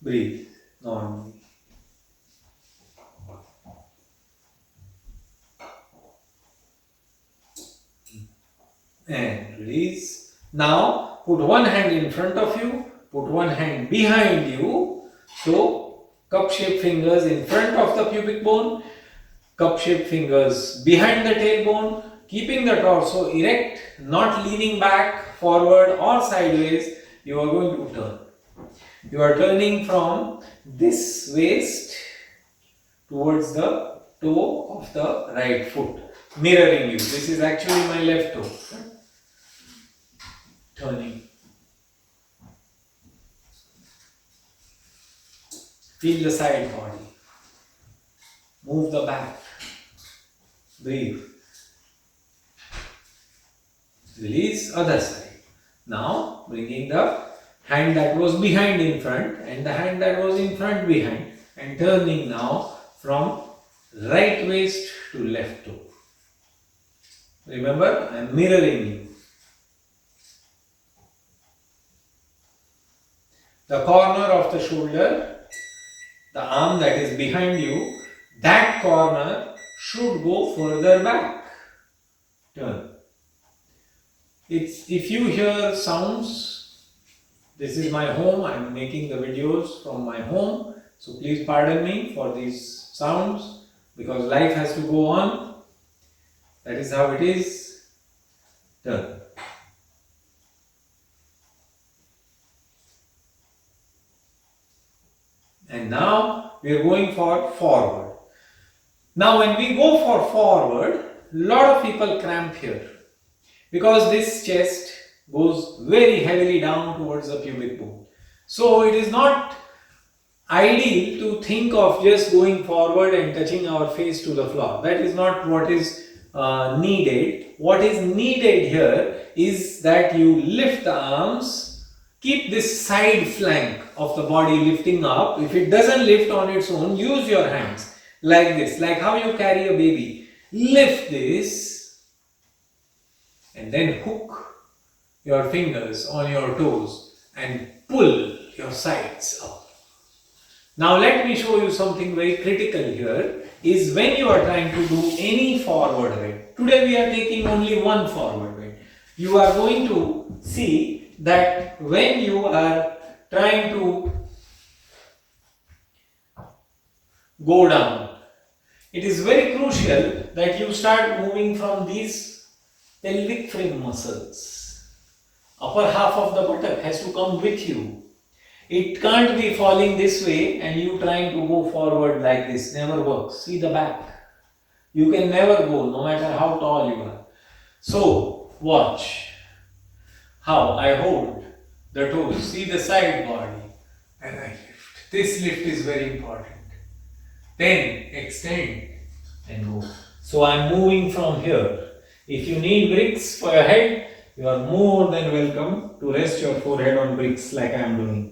Breathe normally. And release. Now put one hand in front of you, put one hand behind you. So cup-shaped fingers in front of the pubic bone, cup-shaped fingers behind the tailbone, keeping the torso erect, not leaning back, forward or sideways. You are going to turn. You are turning from this waist towards the toe of the right foot, mirroring you. This is actually my left toe. Turning. Feel the side body. Move the back. Breathe. Release other side. Now bringing the hand that was behind in front and the hand that was in front behind and turning now from right waist to left toe. Remember, I am mirroring you. The corner of the shoulder, the arm that is behind you, that corner should go further back. Turn. If you hear sounds, this is my home, I am making the videos from my home, so please pardon me for these sounds because life has to go on. That is how it is. Turn. And now we are going for forward. Now when we go for forward, lot of people cramp here because this chest goes very heavily down towards the pubic bone. So it is not ideal to think of just going forward and touching our face to the floor. That is not what is needed. What is needed here is that you lift the arms. Keep this side flank of the body lifting up. If it doesn't lift on its own, use your hands like this, like how you carry a baby. Lift this and then hook your fingers on your toes and pull your sides up. Now let me show you something very critical here, is when you are trying to do any forward bend. Today we are taking only one forward bend. You are going to see that when you are trying to go down, it is very crucial that you start moving from these pelvic frame muscles. Upper half of the buttock has to come with you. It can't be falling this way and you trying to go forward like this. Never works. See the back. You can never go, no matter how tall you are. So, watch how I hold the toes. See the side body and I lift. This lift is very important. Then extend and go. So I am moving from here. If you need bricks for your head, you are more than welcome to rest your forehead on bricks like I am doing.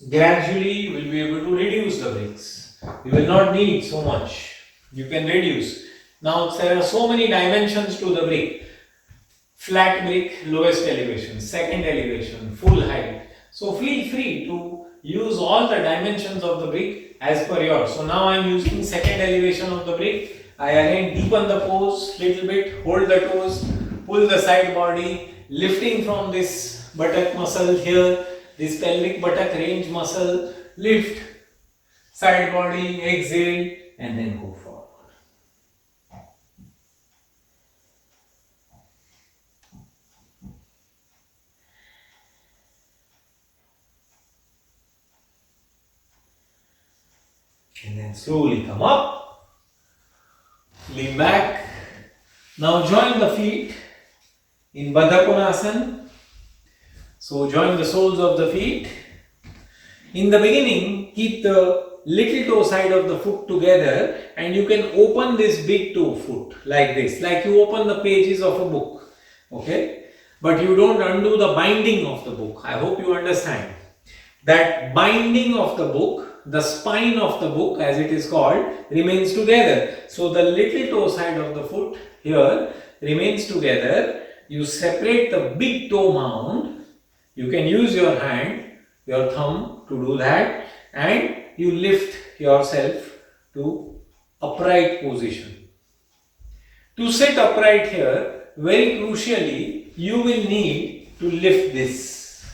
Gradually you will be able to reduce the bricks. You will not need so much. You can reduce. Now there are so many dimensions to the brick. Flat brick, lowest elevation, second elevation, full height. So feel free to use all the dimensions of the brick as per yours. So now I am using second elevation of the brick. I again deepen the pose little bit, hold the toes, pull the side body, lifting from this buttock muscle here, this pelvic buttock range muscle, lift, side body, exhale and then go forward. And then slowly come up, lean back. Now join the feet in padottanasana. So join the soles of the feet. In the beginning, keep the little toe side of the foot together and you can open this big toe foot like this, like you open the pages of a book. Okay? But you don't undo the binding of the book. I hope you understand. That binding of the book, the spine of the book as it is called, remains together. So the little toe side of the foot here remains together. You separate the big toe mound. You can use your hand, your thumb to do that, and you lift yourself to upright position. To sit upright here, very crucially, you will need to lift this.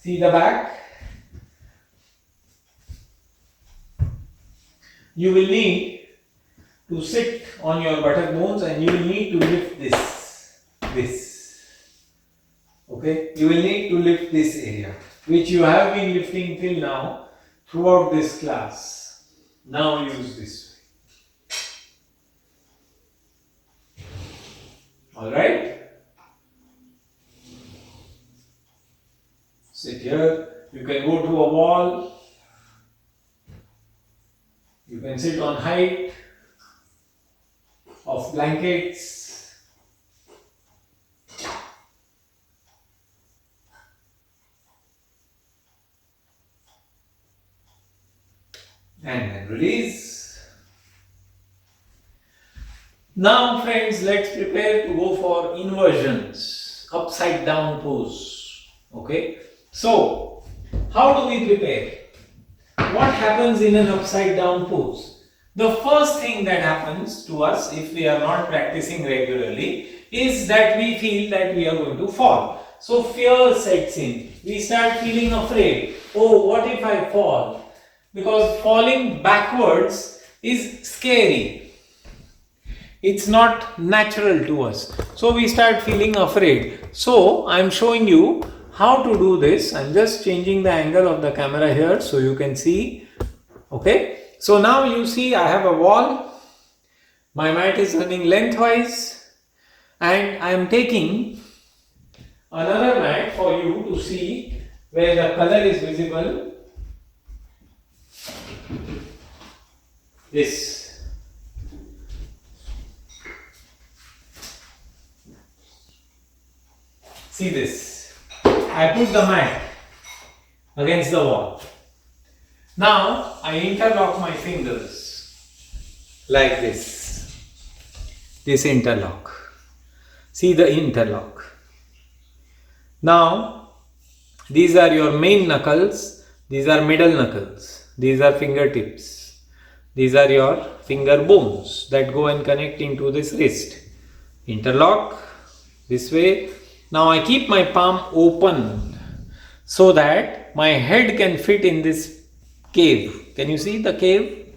See the back? You will need to sit on your buttock bones and you will need to lift this. Okay, you will need to lift this area, which you have been lifting till now throughout this class. Now use this way. Alright? Sit here. You can go to a wall. You can sit on height of blankets. And then release. Now friends, let's prepare to go for inversions, upside down pose. Okay. So, how do we prepare? What happens in an upside down pose? The first thing that happens to us if we are not practicing regularly is that we feel that we are going to fall. So fear sets in. We start feeling afraid. Oh, what if I fall? Because falling backwards is scary. It's not natural to us. So we start feeling afraid. So I am showing you how to do this. I am just changing the angle of the camera here so you can see. Okay. So now you see I have a wall. My mat is running lengthwise. And I am taking another mat for you to see where the color is visible. This. See this. I put the mat against the wall. Now I interlock my fingers like this. This interlock. See the interlock. Now these are your main knuckles. These are middle knuckles. These are fingertips. These are your finger bones that go and connect into this wrist. Interlock this way. Now I keep my palm open so that my head can fit in this cave. Can you see the cave?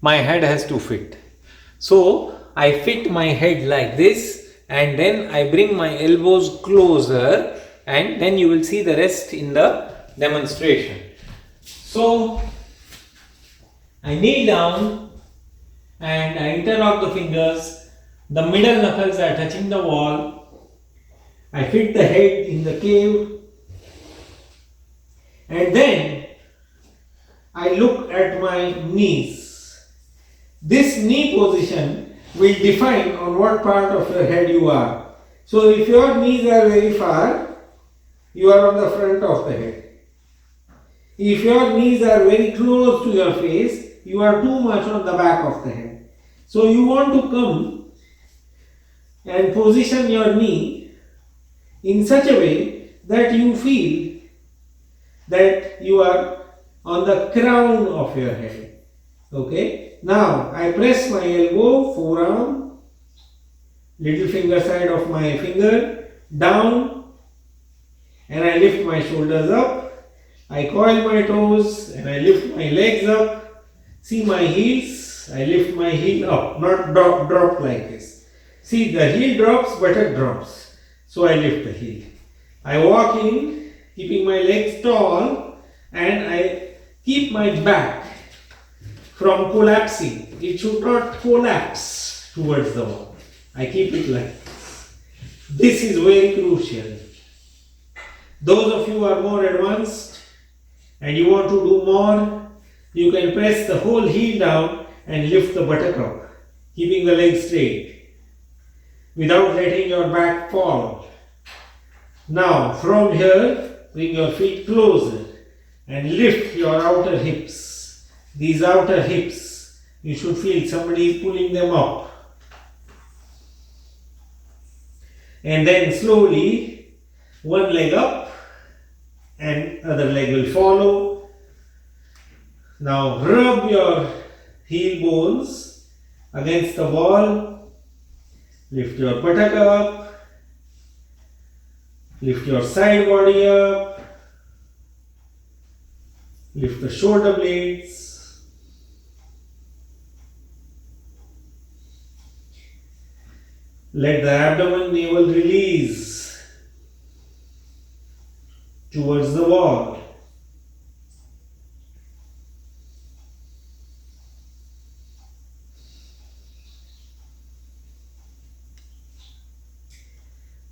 My head has to fit. So I fit my head like this, and then I bring my elbows closer, and then you will see the rest in the demonstration. So I kneel down and I interlock the fingers. The middle knuckles are touching the wall. I fit the head in the cave, and then I look at my knees. This knee position will define on what part of your head you are. So if your knees are very far, you are on the front of the head. If your knees are very close to your face, you are too much on the back of the head. So you want to come and position your knee in such a way that you feel that you are on the crown of your head. Okay? Now I press my elbow, forearm, little finger side of my finger down, and I lift my shoulders up. I coil my toes and I lift my legs up. See my heels, I lift my heel up, not drop like this. See, the heel drops, buttock drops. So I lift the heel. I walk in, keeping my legs tall, and I keep my back from collapsing. It should not collapse towards the wall. I keep it like this. This is very crucial. Those of you who are more advanced and you want to do more, you can press the whole heel down and lift the buttock up, keeping the legs straight without letting your back fall. Now from here, bring your feet closer and lift your outer hips. These outer hips, you should feel somebody is pulling them up. And then slowly, one leg up and other leg will follow. Now rub your heel bones against the wall. Lift your buttock up. Lift your side body up. Lift the shoulder blades. Let the abdomen navel release towards the wall.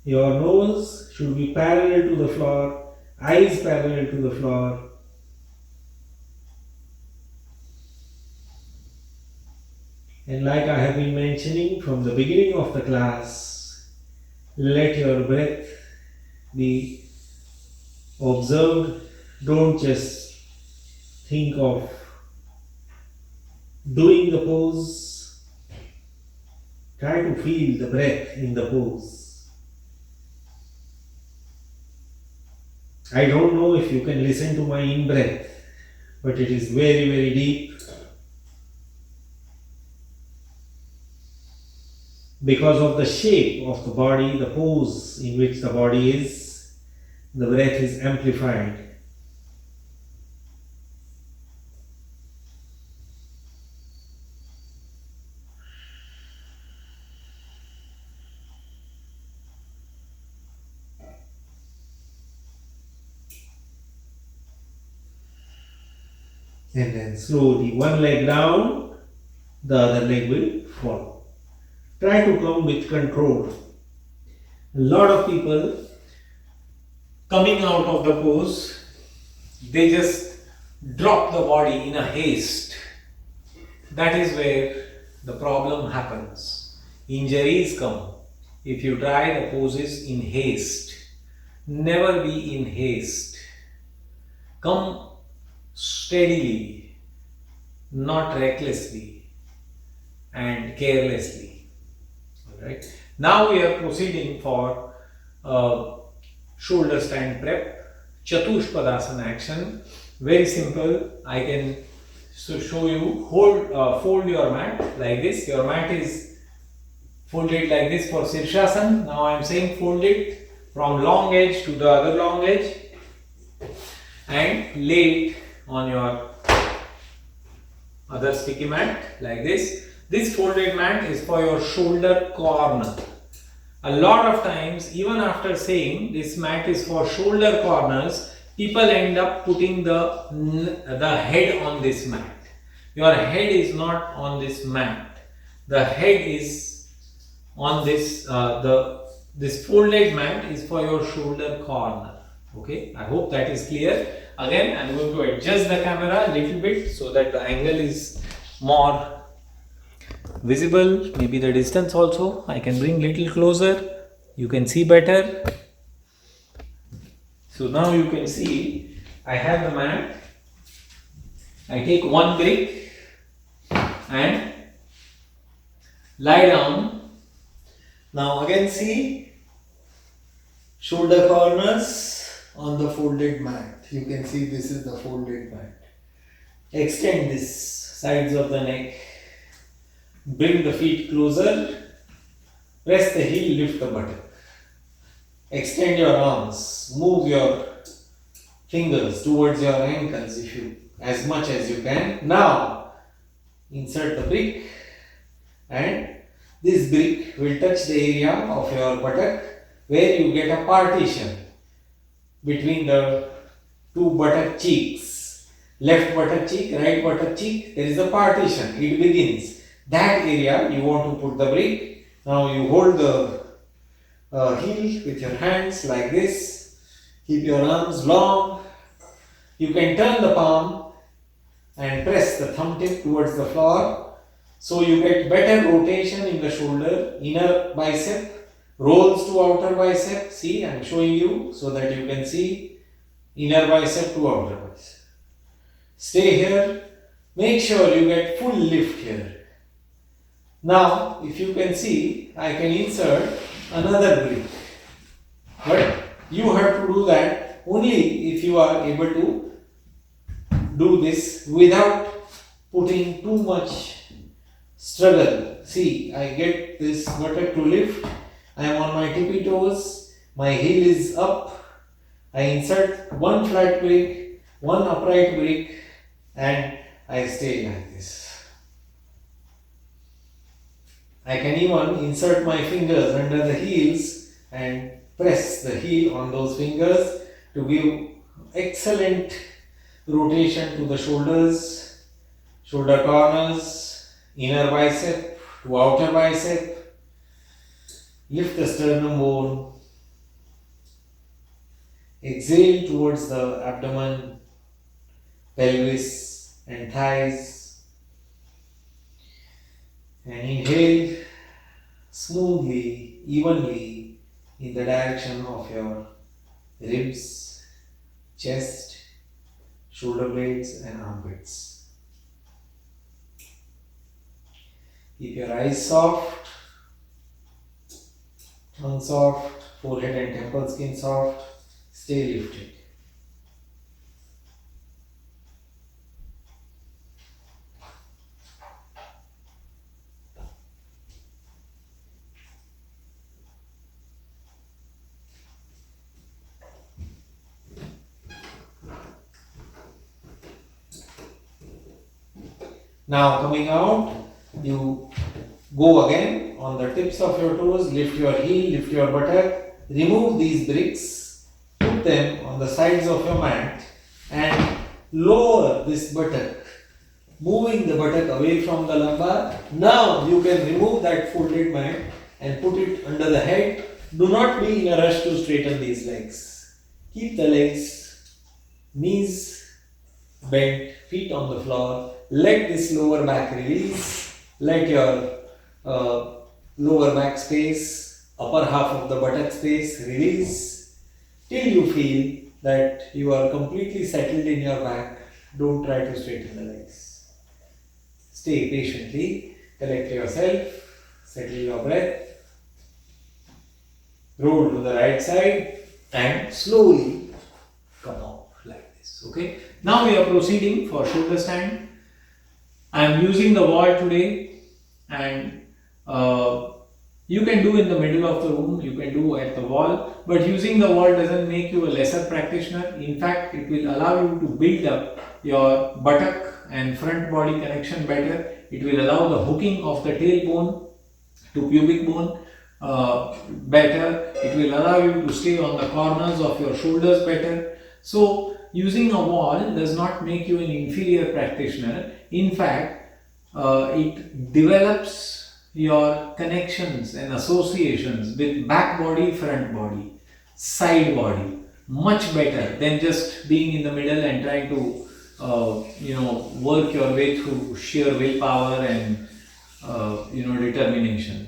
Your nose should be parallel to the floor, eyes parallel to the floor. And like I have been mentioning from the beginning of the class, let your breath be observed. Don't just think of doing the pose. Try to feel the breath in the pose. I don't know if you can listen to my in-breath, but it is very, very deep. Because of the shape of the body, the pose in which the body is, the breath is amplified. And then slowly, one leg down, the other leg will follow. Try to come with control. A lot of people coming out of the pose, they just drop the body in a haste. That is where the problem happens. Injuries come if you try the poses in haste. Never be in haste. Come steadily, not recklessly and carelessly. Alright. Now we are proceeding for shoulder stand prep. Padottanasana action. Very simple. I can show you. Fold your mat like this. Your mat is folded like this for Shirshasana. Now I am saying fold it from long edge to the other long edge and lay it on your other sticky mat like this. This folded mat is for your shoulder corner. A lot of times, even after saying this mat is for shoulder corners, people end up putting the head on this mat. Your head is not on this mat. The head is on this. This folded mat is for your shoulder corner. Okay, I hope that is clear. Again, I am going to adjust the camera a little bit so that the angle is more visible. Maybe the distance also I can bring little closer. You can see better. So now you can see I have the mat. I take one brick and lie down. Now again see shoulder corners on the folded mat. You can see this is the folded mat. Extend this sides of the neck. Bring the feet closer. Press the heel, lift the buttock. Extend your arms. Move your fingers towards your ankles as much as you can. Now insert the brick and this brick will touch the area of your buttock where you get a partition between the two buttock cheeks. Left buttock cheek, right buttock cheek, there is a partition. It begins. That area you want to put the brick. Now you hold the heel with your hands like this. Keep your arms long. You can turn the palm and press the thumb tip towards the floor. So you get better rotation in the shoulder. Inner bicep rolls to outer bicep. See, I am showing you so that you can see inner bicep to outer bicep. Stay here. Make sure you get full lift here. Now, if you can see, I can insert another brick. But you have to do that only if you are able to do this without putting too much struggle. See, I get this buttock to lift. I am on my tippy toes. My heel is up. I insert one flat brick, one upright brick, and I stay like this. I can even insert my fingers under the heels and press the heel on those fingers to give excellent rotation to the shoulders, shoulder corners, inner bicep to outer bicep. Lift the sternum bone. Exhale towards the abdomen, pelvis and thighs. And inhale smoothly, evenly in the direction of your ribs, chest, shoulder blades and armpits. Keep your eyes soft, tongue soft, forehead and temple skin soft. Stay lifted. Now coming out, you go again on the tips of your toes, lift your heel, lift your buttock, remove these bricks, put them on the sides of your mat and lower this buttock, moving the buttock away from the lumbar. Now you can remove that folded mat and put it under the head. Do not be in a rush to straighten these legs. Keep the legs, knees bent, feet on the floor. Let this lower back release. Let your lower back space, upper half of the buttock space release. till you feel that you are completely settled in your back. Don't try to straighten the legs. Stay patiently, collect yourself, settle your breath, roll to the right side and slowly come out like this. Okay. Now we are proceeding for shoulder stand. I am using the wall today, and you can do in the middle of the room, you can do at the wall, but using the wall doesn't make you a lesser practitioner. In fact, it will allow you to build up your buttock and front body connection better. It will allow the hooking of the tailbone to pubic bone better. It will allow you to stay on the corners of your shoulders better. So using a wall does not make you an inferior practitioner. In fact, it develops your connections and associations with back body, front body, side body much better than just being in the middle and trying to work your way through sheer willpower and determination.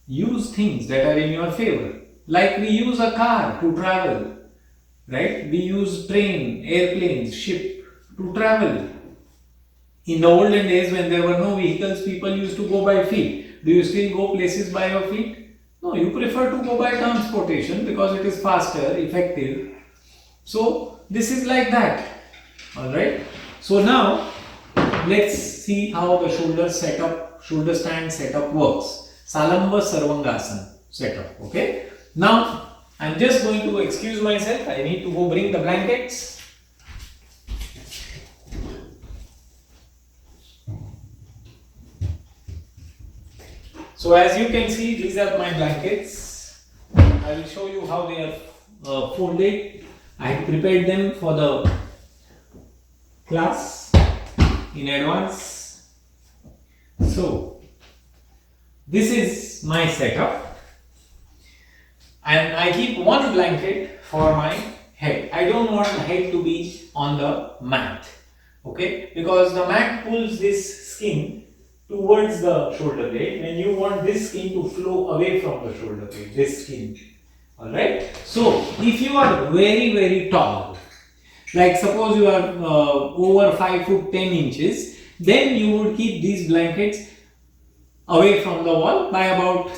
Use things that are in your favor. Like we use a car to travel, right? We use train, airplanes, ship to travel. In the olden days when there were no vehicles, people used to go by feet. Do you still go places by your feet? No, you prefer to go by transportation because it is faster, effective. So this is like that. Alright. So now let's see how the shoulder stand setup works. Salamba Sarvangasana setup. Okay. Now I'm just going to excuse myself. I need to go bring the blankets. So as you can see, these are my blankets. I will show you how they are folded. I have prepared them for the class in advance. So this is my setup, and I keep one blanket for my head. I don't want the head to be on the mat, okay, because the mat pulls this skin towards the shoulder blade when you want this skin to flow away from the shoulder blade, this skin. Alright. So if you are very, very tall, like suppose you are over 5 foot 10 inches, then you would keep these blankets away from the wall by about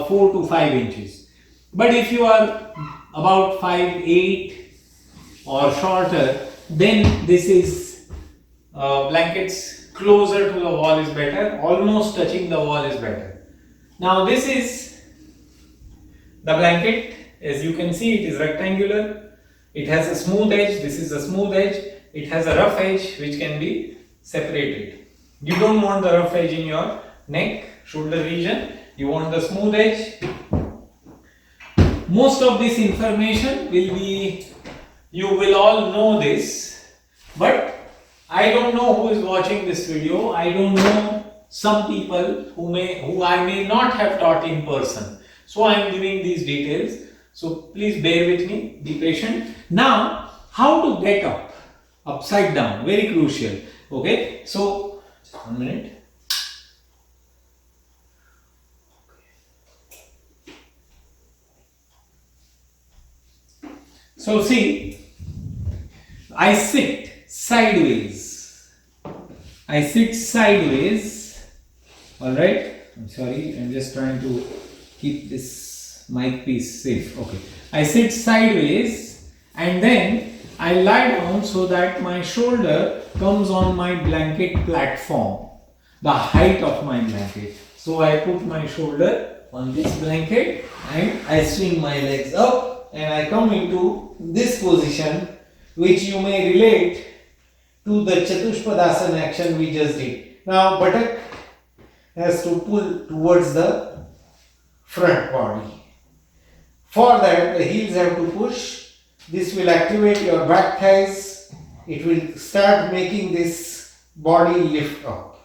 4 to 5 inches. But if you are about 5'8" or shorter, then this is blankets closer to the wall is better, almost touching the wall is better. Now this is the blanket. As you can see, it is rectangular. It has a smooth edge. This is a smooth edge. It has a rough edge which can be separated. You don't want the rough edge in your neck, shoulder region. You want the smooth edge. Most of this information will be, you will all know this, but I don't know who is watching this video. I don't know some people who I may not have taught in person. So I am giving these details. So please bear with me, be patient. Now, how to get up, upside down, very crucial. Okay, so just 1 minute. So see, I sit sideways. Alright, I'm sorry, I'm just trying to keep this mic piece safe. Okay, I sit sideways and then I lie down so that my shoulder comes on my blanket platform, the height of my blanket. So I put my shoulder on this blanket and I swing my legs up and I come into this position, which you may relate to the Chatushpadasana action we just did. Now buttock has to pull towards the front body. For that, the heels have to push. This will activate your back thighs. It will start making this body lift up.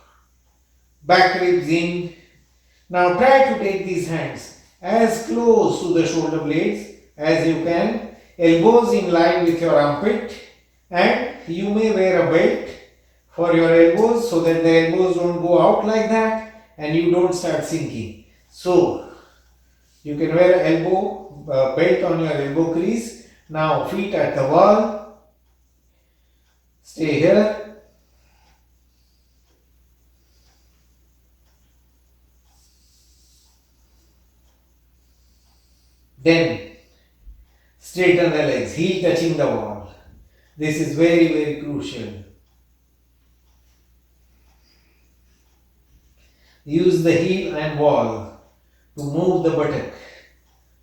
Back ribs in. Now try to take these hands as close to the shoulder blades as you can. Elbows in line with your armpit, and you may wear a belt for your elbows so that the elbows don't go out like that and you don't start sinking. So you can wear an elbow belt on your elbow crease Now feet at the wall. Stay here. Then straighten the legs, heel touching the wall. This is very, very crucial. Use the heel and wall to move the buttock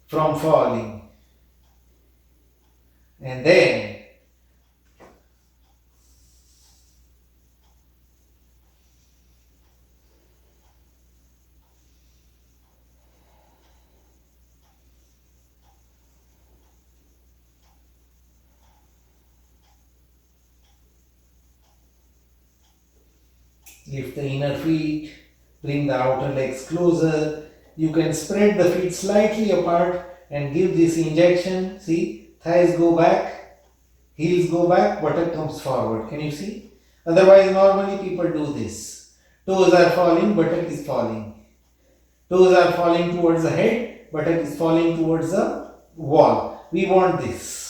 from falling. And then lift the inner feet, bring the outer legs closer. You can spread the feet slightly apart and give this injection. See, thighs go back, heels go back, buttock comes forward. Can you see? Otherwise, normally people do this. Toes are falling, buttock is falling. Toes are falling towards the head, buttock is falling towards the wall. We want this.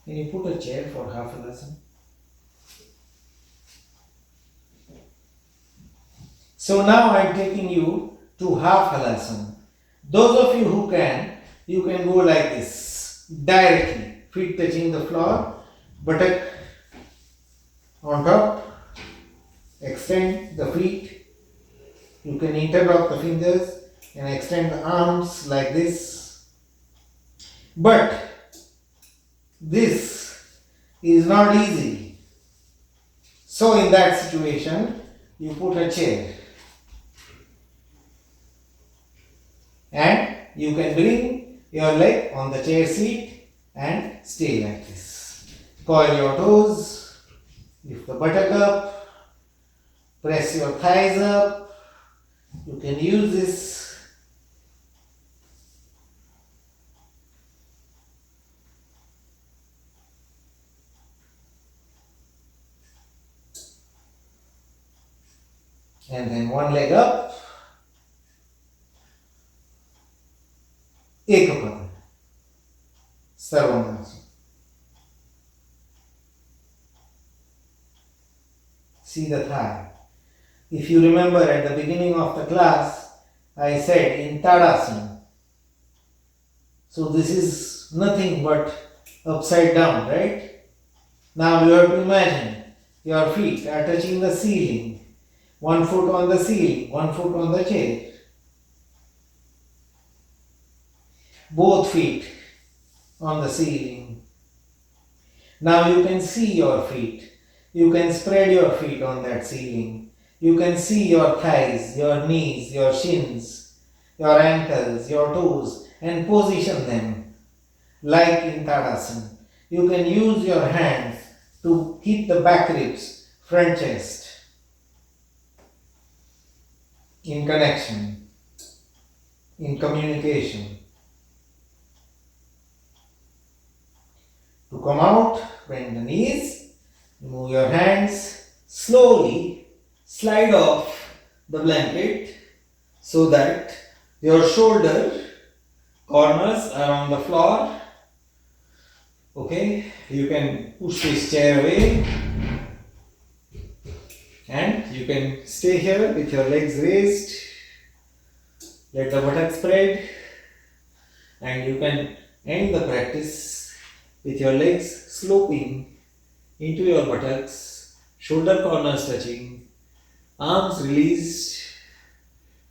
Can you put a chair for half a lesson? So now I am taking you to half a lesson. Those of you who can, you can go like this, directly, feet touching the floor, buttock on top, extend the feet. You can interlock the fingers and extend the arms like this. But this is not easy. So in that situation, you put a chair. And you can bring your leg on the chair seat and stay like this. Coil your toes, lift the buttock up, press your thighs up. You can use this. And then one leg up. Ekapada. Sarvangasana. See the thigh. If you remember at the beginning of the class, I said in Tadasana. So this is nothing but upside down, right? Now you have to imagine your feet are touching the ceiling. One foot on the ceiling, one foot on the chair. Both feet on the ceiling. Now you can see your feet. You can spread your feet on that ceiling. You can see your thighs, your knees, your shins, your ankles, your toes, and position them like in Tadasana. You can use your hands to keep the back ribs, front chest in connection, in communication. To come out, bend the knees, move your hands, slowly slide off the blanket so that your shoulder corners are on the floor. Okay, you can push this chair away and you can stay here with your legs raised. Let the buttocks spread and you can end the practice with your legs sloping into your buttocks, shoulder corners touching, arms released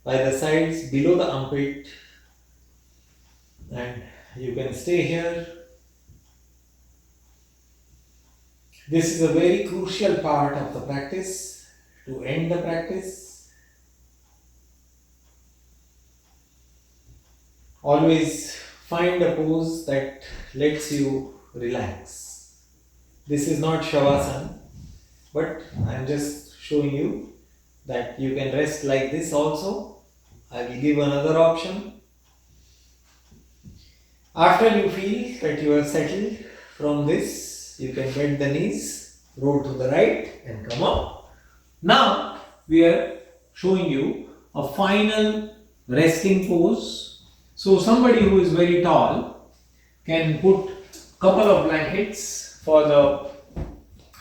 by the sides below the armpit, and you can stay here. This is a very crucial part of the practice to end the practice. Always find a pose that lets you relax. This is not Shavasana, but I am just showing you that you can rest like this also. I will give another option. After you feel that you are settled from this, you can bend the knees, roll to the right and come up. Now we are showing you a final resting pose. So somebody who is very tall can put couple of blankets for the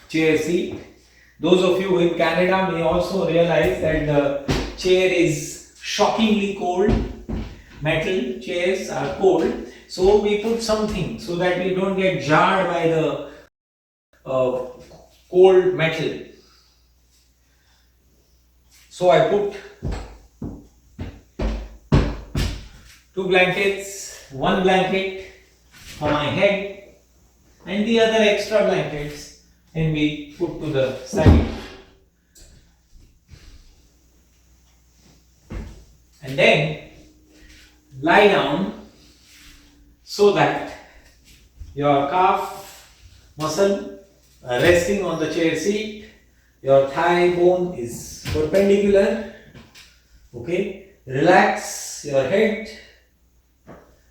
chair seat. Those of you in Canada may also realize that the chair is shockingly cold. Metal chairs are cold, so we put something so that we don't get jarred by the cold metal. So I put two blankets, one blanket for my head and the other extra blankets can be put to the side. And then lie down so that your calf muscle resting on the chair seat, your thigh bone is perpendicular. Okay, relax your head,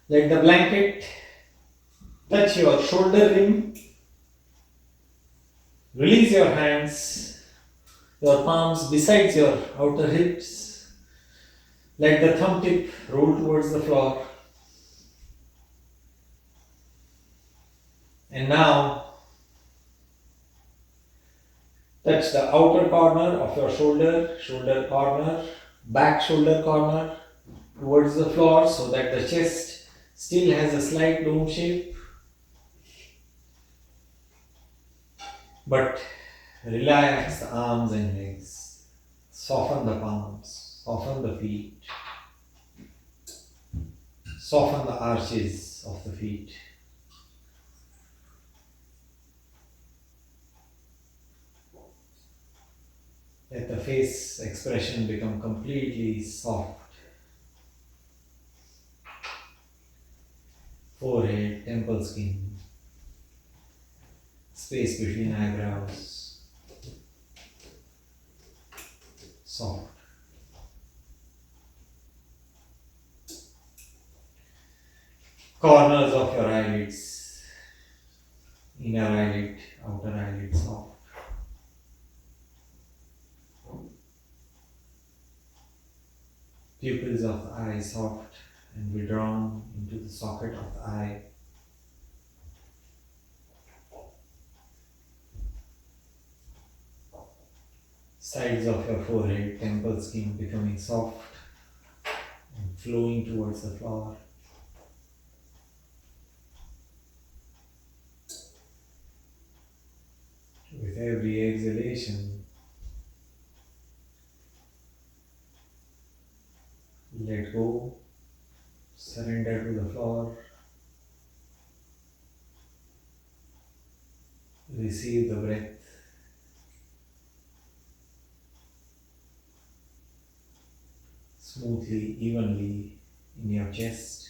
let the blanket touch your shoulder rim, release your hands, your palms besides your outer hips, let the thumb tip roll towards the floor. And now touch the outer corner of your shoulder corner, back shoulder corner towards the floor so that the chest still has a slight dome shape. But relax the arms and legs, soften the palms, soften the feet, soften the arches of the feet. Let the face expression become completely soft. Forehead, temple skin, space between eyebrows, soft. Corners of your eyelids, inner eyelid, outer eyelid, soft. Pupils of the eye soft and withdrawn into the socket of the eye. Sides of your forehead, temple skin becoming soft and flowing towards the floor. With every exhalation, let go, surrender to the floor, receive the breath. Smoothly, evenly in your chest.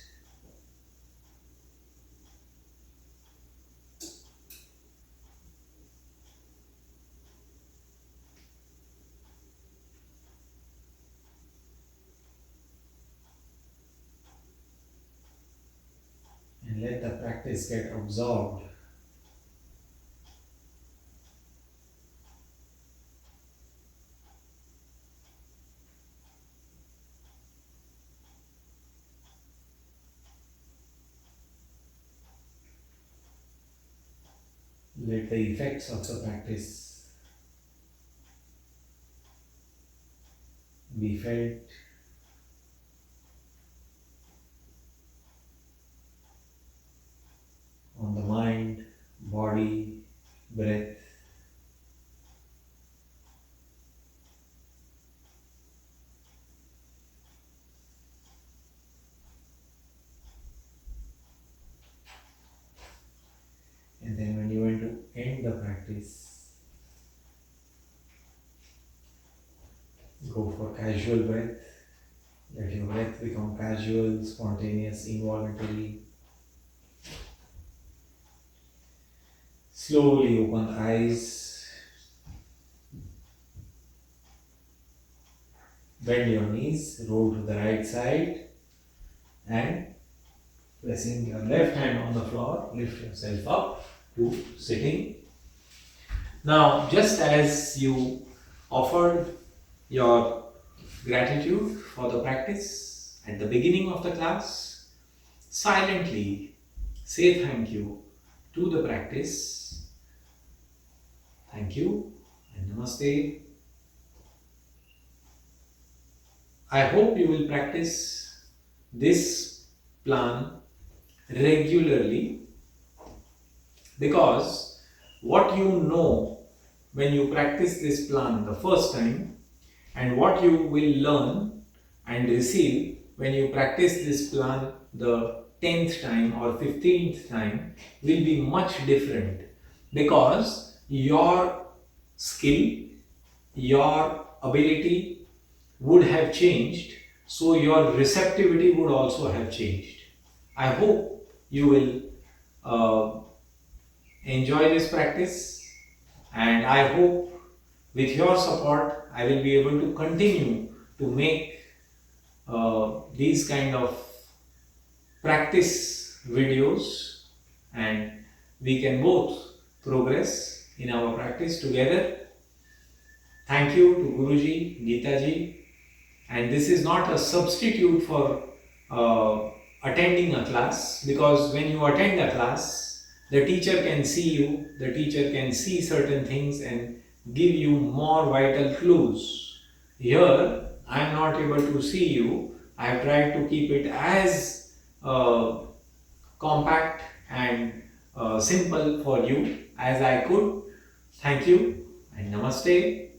And let the practice get absorbed. Let the effects of the practice be felt on the mind, body, breath. And then when you want to end the practice, go for casual breath. Let your breath become casual, spontaneous, involuntary. Slowly open the eyes. Bend your knees, roll to the right side and Pressing your left hand on the floor, lift yourself up to sitting. Now, just as you offered your gratitude for the practice at the beginning of the class, silently say thank you to the practice. Thank you and namaste. I hope you will practice this plan regularly, because what you know when you practice this plan the first time and what you will learn and receive when you practice this plan the 10th time or 15th time will be much different, because your skill, your ability would have changed, so your receptivity would also have changed. I hope you will enjoy this practice, and I hope with your support I will be able to continue to make these kind of practice videos, and we can both progress in our practice together. Thank you to Guruji, Geetaji, and this is not a substitute for attending a class, because when you attend a class, the teacher can see you, the teacher can see certain things and give you more vital clues. Here, I am not able to see you. I have tried to keep it as compact and simple for you as I could. Thank you and namaste.